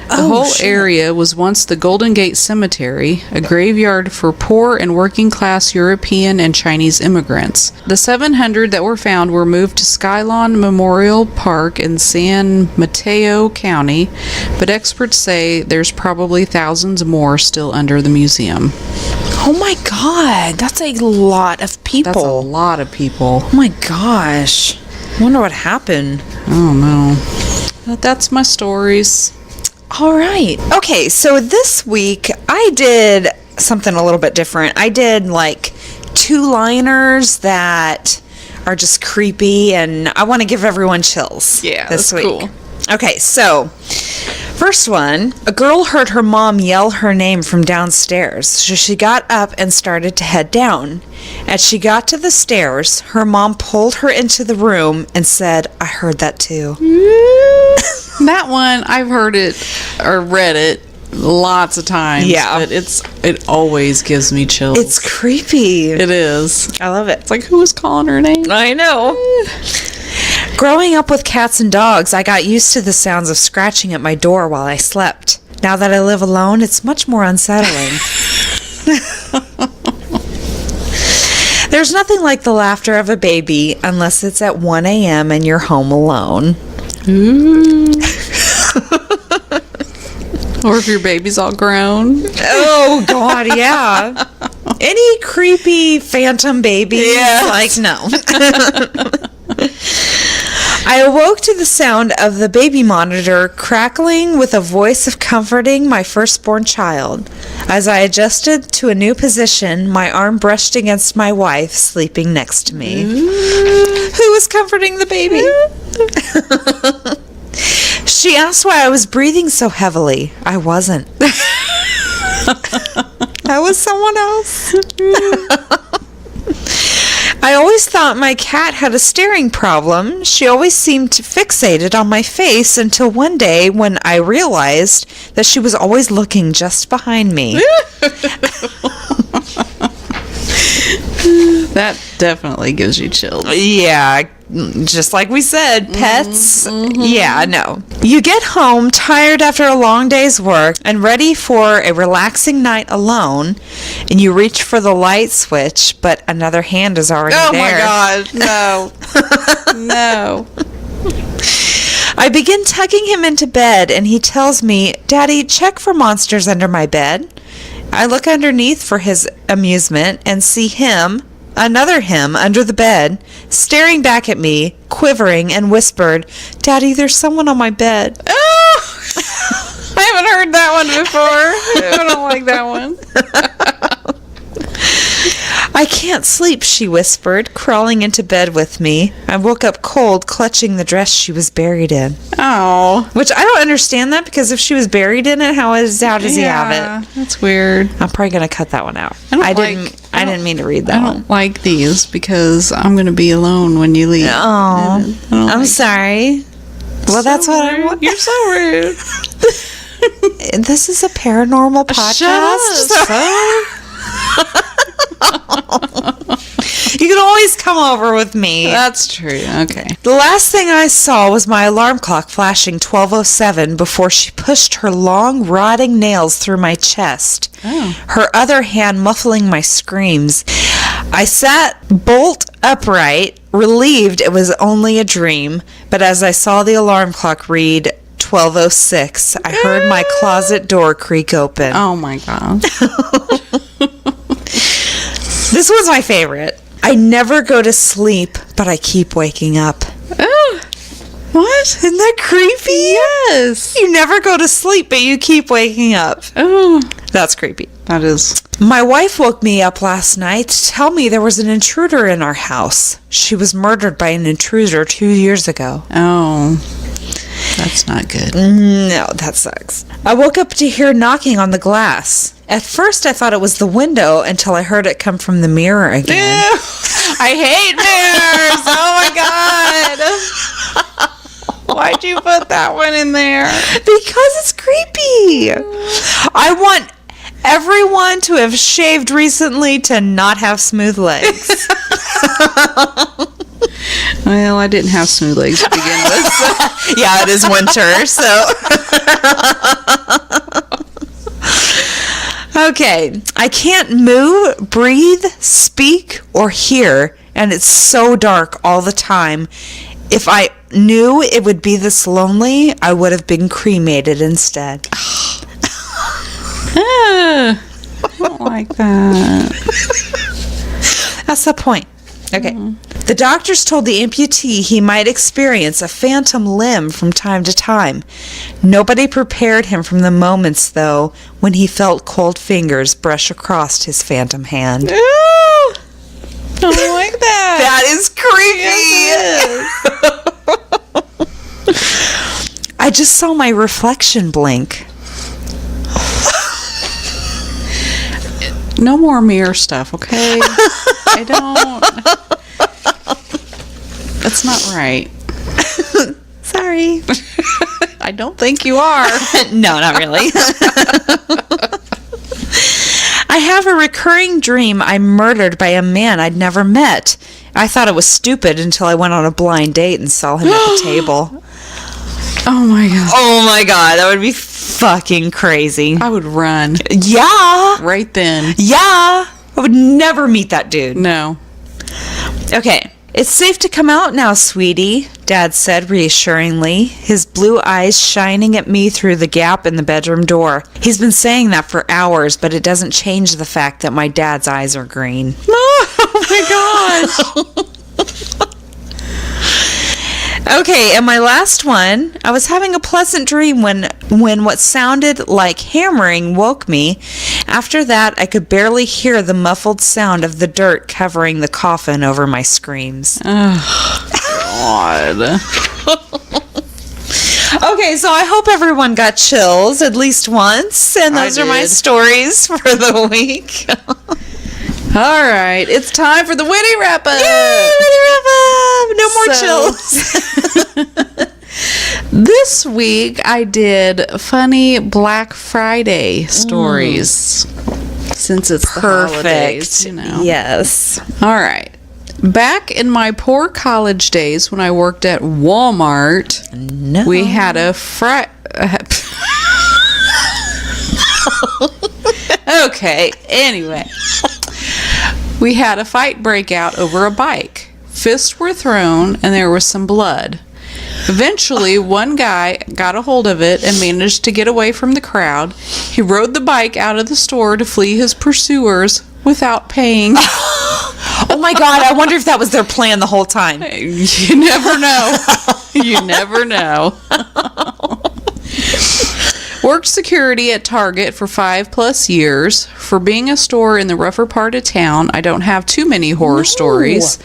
The whole area was once the Golden Gate Cemetery, a graveyard for poor and working-class European and Chinese immigrants. The 700 that were found were moved to Skylon Memorial Park in San Mateo County, but experts say there's probably thousands more still under the museum. Oh my god, that's a lot of people. That's a lot of people. Oh my gosh. I wonder what happened. I don't know. But that's my stories. All right. Okay, so this week I did something a little bit different. I did like two-liners that are just creepy, and I want to give everyone chills this week. Cool. Okay, so first one, a girl heard her mom yell her name from downstairs, so she got up and started to head down. As she got to the stairs, her mom pulled her into the room and said, "I heard that too." That one, I've heard it or read it lots of times. Yeah. But it always gives me chills. It's creepy. It is. I love it. It's like, who was calling her name? I know. Growing up with cats and dogs, I got used to the sounds of scratching at my door while I slept. Now that I live alone, it's much more unsettling. There's nothing like the laughter of a baby unless it's at 1 a.m. and you're home alone. Ooh. Or if your baby's all grown. Oh, God, yeah. Any creepy phantom baby? Yeah. Like, no. I awoke to the sound of the baby monitor crackling with a voice of comforting my firstborn child. As I adjusted to a new position, my arm brushed against my wife sleeping next to me. Who was comforting the baby? She asked why I was breathing so heavily. I wasn't. That was someone else. I always thought my cat had a staring problem. She always seemed fixated on my face until one day when I realized that she was always looking just behind me. That definitely gives you chills. Yeah, just like we said, pets. Yeah, no. You get home tired after a long day's work and ready for a relaxing night alone, and you reach for the light switch, but another hand is already there. Oh my God, no. No. I begin tugging him into bed, and he tells me, "Daddy, check for monsters under my bed." I look underneath for his amusement and see him, another him, under the bed, staring back at me, quivering, and whispered, "Daddy, there's someone on my bed." Oh! I haven't heard that one before. I don't like that one. "I can't sleep," she whispered, crawling into bed with me. I woke up cold, clutching the dress she was buried in. Oh. Which I don't understand that, because if she was buried in it, how does he have it? That's weird. I'm probably gonna cut that one out. I didn't mean to read that I one. don't like these because I'm going to be alone when you leave. Oh, I'm sorry. Well, that's what I want. You're so rude. This is a paranormal podcast. Shut up. You can always come over with me. That's true. Okay. The last thing I saw was my alarm clock flashing 12:07 before she pushed her long, rotting nails through my chest, her other hand muffling my screams. I sat bolt upright, relieved it was only a dream, but as I saw the alarm clock read 12:06, I heard my closet door creak open. Oh my God. This was my favorite. I never go to sleep, but I keep waking up. Oh. What? Isn't that creepy? Yes. You never go to sleep, but you keep waking up. Oh. That's creepy. That is. My wife woke me up last night to tell me there was an intruder in our house. She was murdered by an intruder 2 years ago. Oh. That's not good. No, that sucks. I woke up to hear knocking on the glass. At first, I thought it was the window until I heard it come from the mirror again. Ew. I hate mirrors. Oh my God. Why'd you put that one in there? Because it's creepy. I want everyone to have shaved recently to not have smooth legs. Well, I didn't have smooth legs to begin with. So. Yeah, it is winter, so. Okay, I can't move, breathe, speak, or hear, and it's so dark all the time. If I knew it would be this lonely, I would have been cremated instead. I don't like that. That's the point. Okay. The doctors told the amputee he might experience a phantom limb from time to time. Nobody prepared him from the moments, though, when he felt cold fingers brush across his phantom hand. Ooh, don't like that. That is creepy. Yes, I just saw my reflection blink. No more mirror stuff, okay? I don't. That's not right. Sorry. I don't think you are. No, not really. I have a recurring dream I'm murdered by a man I'd never met. I thought it was stupid until I went on a blind date and saw him at the table. Oh my God. Oh my God, that would be fucking crazy. I would run. Yeah. Right then. Yeah. I would never meet that dude. No. Okay. It's safe to come out now, sweetie, Dad said reassuringly, his blue eyes shining at me through the gap in the bedroom door. He's been saying that for hours, but it doesn't change the fact that my dad's eyes are green. Oh my gosh. Okay, and my last one. I was having a pleasant dream when what sounded like hammering woke me. After that, I could barely hear the muffled sound of the dirt covering the coffin over my screams. Oh, God. Okay, so I hope everyone got chills at least once, and those are my stories for the week. All right, it's time for the witty wrap-up. Yay, witty wrap-up! No more chills. This week, I did funny Black Friday stories. Since it's the holidays, you know. Yes. All right. Back in my poor college days when I worked at Walmart, we had a Okay, anyway. We had a fight break out over a bike. Fists were thrown and there was some blood. Eventually, one guy got a hold of it and managed to get away from the crowd. He rode the bike out of the store to flee his pursuers without paying. Oh my God, I wonder if that was their plan the whole time. You never know. You never know. Worked security at Target for 5+ years. For being a store in the rougher part of town, I don't have too many horror stories.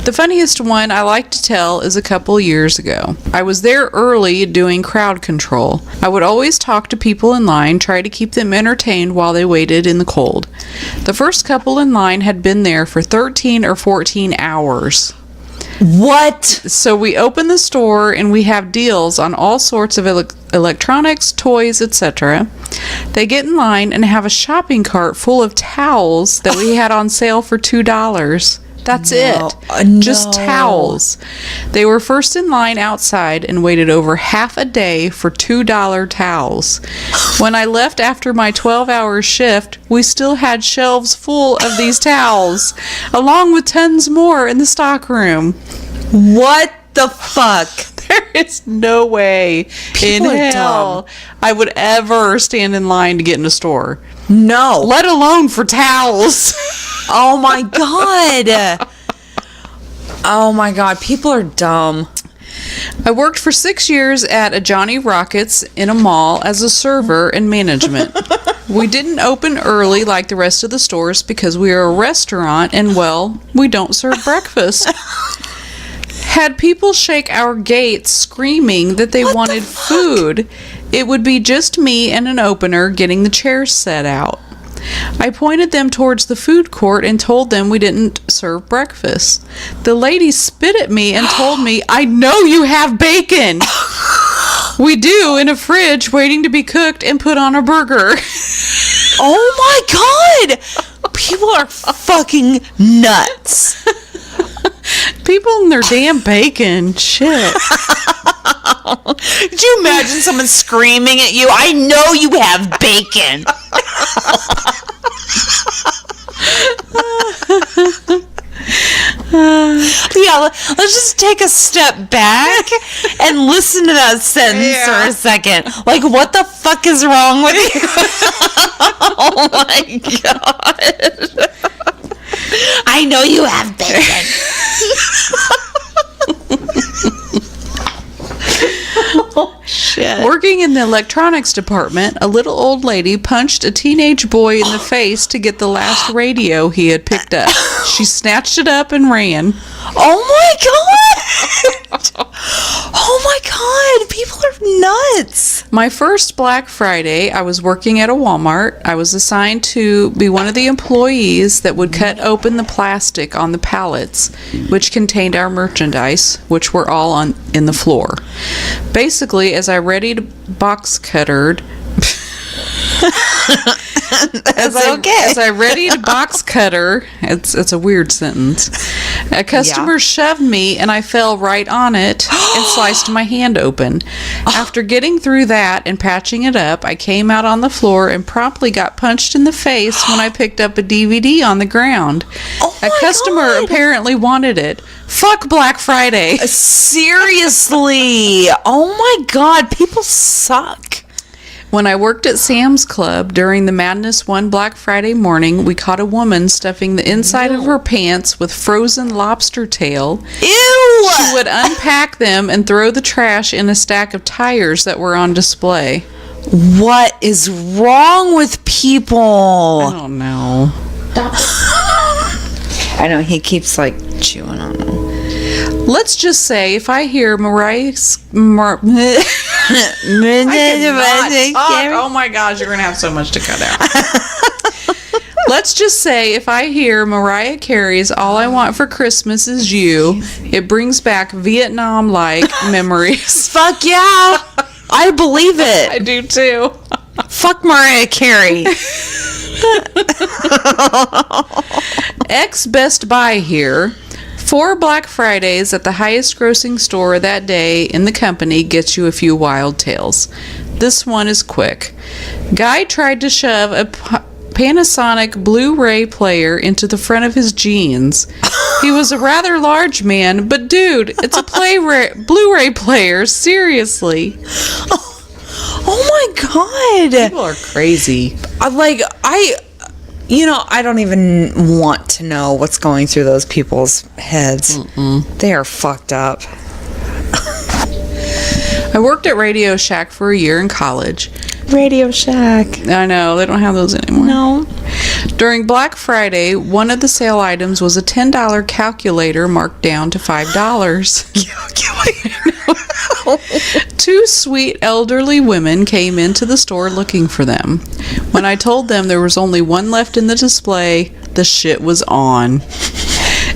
The funniest one I like to tell is a couple years ago. I was there early doing crowd control. I would always talk to people in line, try to keep them entertained while they waited in the cold. The first couple in line had been there for 13 or 14 hours. What? So we open the store and we have deals on all sorts of electronics, toys, etc. They get in line and have a shopping cart full of towels that we had on sale for $2. That's it. Just towels. They were first in line outside and waited over half a day for $2 towels. When I left after my 12-hour shift, we still had shelves full of these towels, along with tons more in the stock room. What the fuck? There is no way in hell I would ever stand in line to get in a store. No. Let alone for towels. Oh my God. Oh my God. People are dumb. I worked for 6 years at a Johnny Rockets in a mall as a server and management. We didn't open early like the rest of the stores because we are a restaurant and, well, we don't serve breakfast. Had people shake our gates screaming that they wanted food, it would be just me and an opener getting the chairs set out. I pointed them towards the food court and told them we didn't serve breakfast. The lady spit at me and told me, "I know you have bacon." "We do, in a fridge waiting to be cooked and put on a burger." Oh my God. People are fucking nuts. People and their damn bacon. Shit. Could you imagine someone screaming at you, "I know you have bacon"? Yeah, let's just take a step back and listen to that sentence for a second. Like, what the fuck is wrong with you? Oh my God. I know you have bacon. Oh, shit. Working in the electronics department, a little old lady punched a teenage boy in the face to get the last radio he had picked up. She snatched it up and ran. Oh my God! Oh my God! People are nuts! My first Black Friday, I was working at a Walmart. I was assigned to be one of the employees that would cut open the plastic on the pallets, which contained our merchandise, which were all in the floor. Basically, as I readied box cuttered... As I readied box cutter, it's a weird sentence. A customer shoved me and I fell right on it and sliced my hand open. After getting through that and patching it up, I came out on the floor and promptly got punched in the face when I picked up a DVD on the ground. A customer apparently wanted it. Fuck Black Friday. Seriously. Oh my God, people suck. When I worked at Sam's Club during the Madness one Black Friday morning, we caught a woman stuffing the inside of her pants with frozen lobster tail. Ew! She would unpack them and throw the trash in a stack of tires that were on display. What is wrong with people? I don't know. I know, he keeps like chewing on them. Let's just say if I hear Mariah's... Oh my gosh, you're going to have so much to cut out. Let's just say if I hear Mariah Carey's All I Want for Christmas Is You, it brings back Vietnam-like memories. Fuck yeah! I believe it. I do too. Fuck Mariah Carey. Ex Best Buy here. 4 Black Fridays at the highest grossing store that day in the company gets you a few wild tales. This one is quick. Guy tried to shove a Panasonic Blu-ray player into the front of his jeans. He was a rather large man, but dude, it's a Blu-ray player, seriously. Oh my god. People are crazy. I don't even want to know what's going through those people's heads. They are fucked up. I worked at Radio Shack for a year in college. Radio Shack. I know, they don't have those anymore. No. During Black Friday, one of the sale items was a $10 calculator marked down to $5. Two sweet elderly women came into the store looking for them. When I told them there was only one left in the display, the shit was on.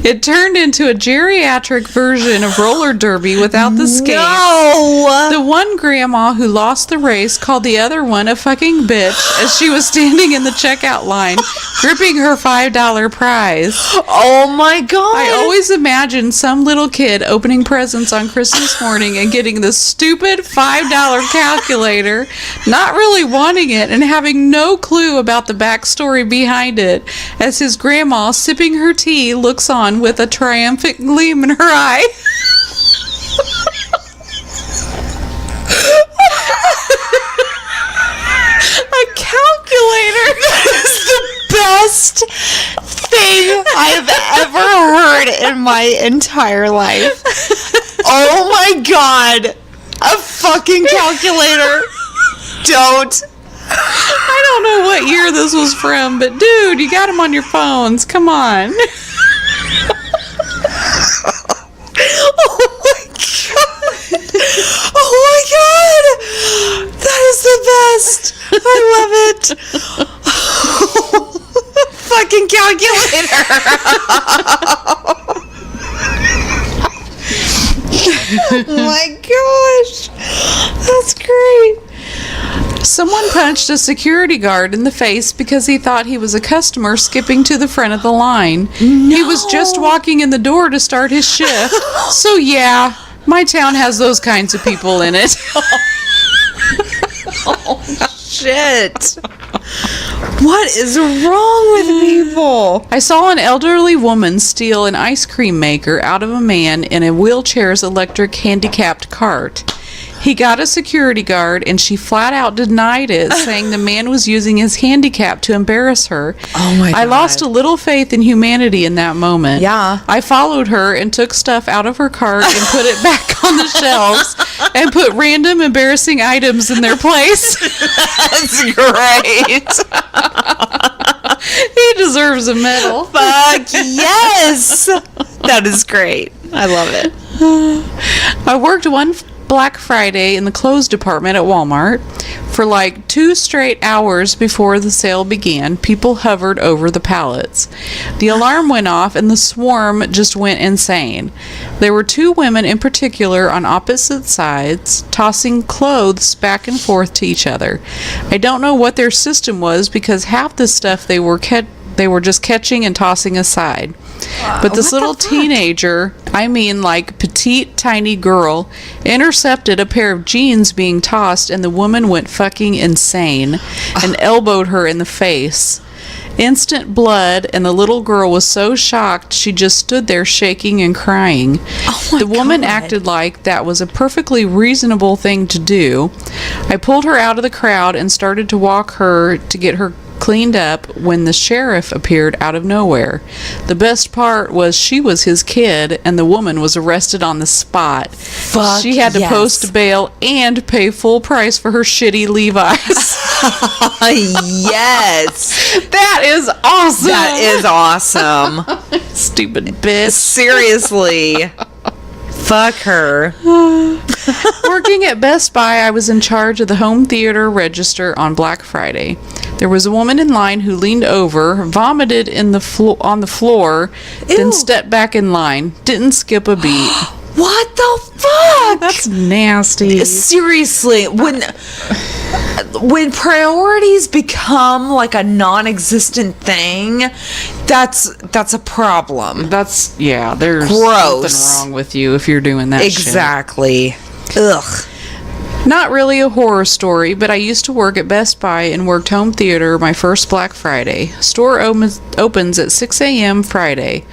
It turned into a geriatric version of roller derby without the skates. No! The one grandma who lost the race called the other one a fucking bitch as she was standing in the checkout line, gripping her $5 prize. Oh my god! I always imagine some little kid opening presents on Christmas morning and getting this stupid $5 calculator, not really wanting it, and having no clue about the backstory behind it, as his grandma, sipping her tea, looks on with a triumphant gleam in her eye. A calculator is the best thing I've ever heard in my entire life. Oh my god. A fucking calculator. Don't. I don't know what year this was from, but dude, you got them on your phones. Come on. Oh my god. Oh my god. That is the best. I love it. Fucking calculator. Oh my gosh. That's great. Someone punched a security guard in the face because he thought he was a customer skipping to the front of the line. No. He was just walking in the door to start his shift. So yeah, my town has those kinds of people in it. Oh, shit. What is wrong with people? I saw an elderly woman steal an ice cream maker out of a man in a wheelchair's electric handicapped cart. He got a security guard and she flat out denied it, saying the man was using his handicap to embarrass her. Oh my God. I lost a little faith in humanity in that moment. Yeah. I followed her and took stuff out of her cart and put it back on the shelves and put random embarrassing items in their place. That's great. He deserves a medal. Fuck yes. That is great. I love it. I worked one Black Friday in the clothes department at Walmart. For like 2 straight hours before the sale began, people hovered over the pallets. The alarm went off and the swarm just went insane. There were 2 women in particular on opposite sides, tossing clothes back and forth to each other. I don't know what their system was because half the stuff they were just catching and tossing aside. But this little teenager, I mean like petite tiny girl, intercepted a pair of jeans being tossed and the woman went fucking insane and elbowed her in the face. Instant blood, and the little girl was so shocked she just stood there shaking and crying. The woman acted like that was a perfectly reasonable thing to do. I pulled her out of the crowd and started to walk her to get her cleaned up when the sheriff appeared out of nowhere. The best part was she was his kid and the woman was arrested on the spot. Fuck she had to yes. post bail and pay full price for her shitty Levi's. Yes. That is awesome. That is awesome. Stupid bitch. Seriously. Fuck her. Working at Best Buy, I was in charge of the home theater register on Black Friday. There was a woman in line who leaned over, vomited on the floor, then stepped back in line. Didn't skip a beat. What the fuck? That's nasty. Seriously, when priorities become like a non-existent thing, that's a problem. There's Gross. something wrong with you if you're doing that Exactly. Ugh. Not really a horror story, but I used to work at Best Buy and worked home theater my first Black Friday. Store opens at 6 a.m. Friday.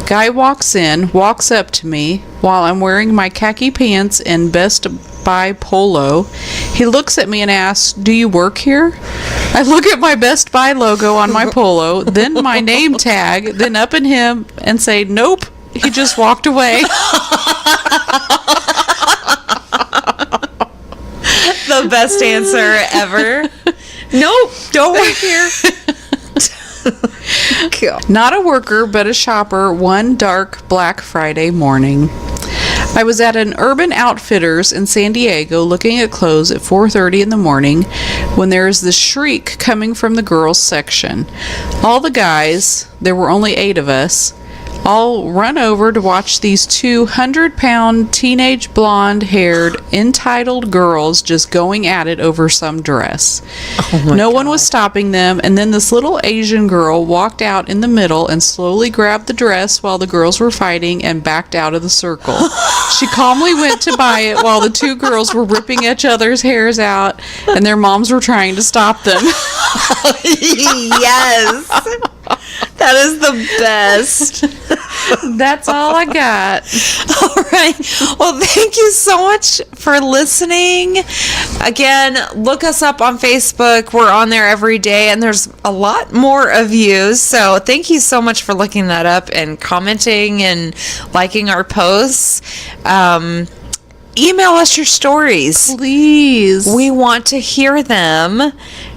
Guy walks up to me while I'm wearing my khaki pants and Best Buy polo. He looks at me and asks, "Do you work here?" I look at my Best Buy logo on my polo, then my name tag, then up at him and say, "Nope." He just walked away. The best answer ever. Nope, don't work here. Not a worker, but a shopper one dark Black Friday morning. I was at an Urban Outfitters in San Diego looking at clothes at 4:30 in the morning when there is this shriek coming from the girls section. All the guys, there were only 8 of us, all run over to watch these 200-pound teenage blonde-haired entitled girls just going at it over some dress. No one was stopping them, and then this little Asian girl walked out in the middle and slowly grabbed the dress while the girls were fighting and backed out of the circle. She calmly went to buy it while the 2 girls were ripping each other's hairs out and their moms were trying to stop them. Yes. That is the best. That's all I got. All right. Well, thank you so much for listening. Again, look us up on Facebook. We're on there every day, and there's a lot more of you. So thank you so much for looking that up and commenting and liking our posts. Email us your stories. Please. We want to hear them.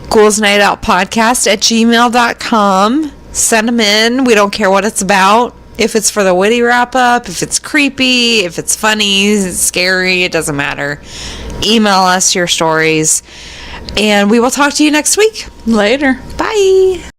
ghouls.nightoutpodcast@gmail.com. Send them in. We don't care what it's about. If it's for the witty wrap-up, if it's creepy, if it's funny, it's scary, it doesn't matter. Email us your stories. And we will talk to you next week. Later. Bye.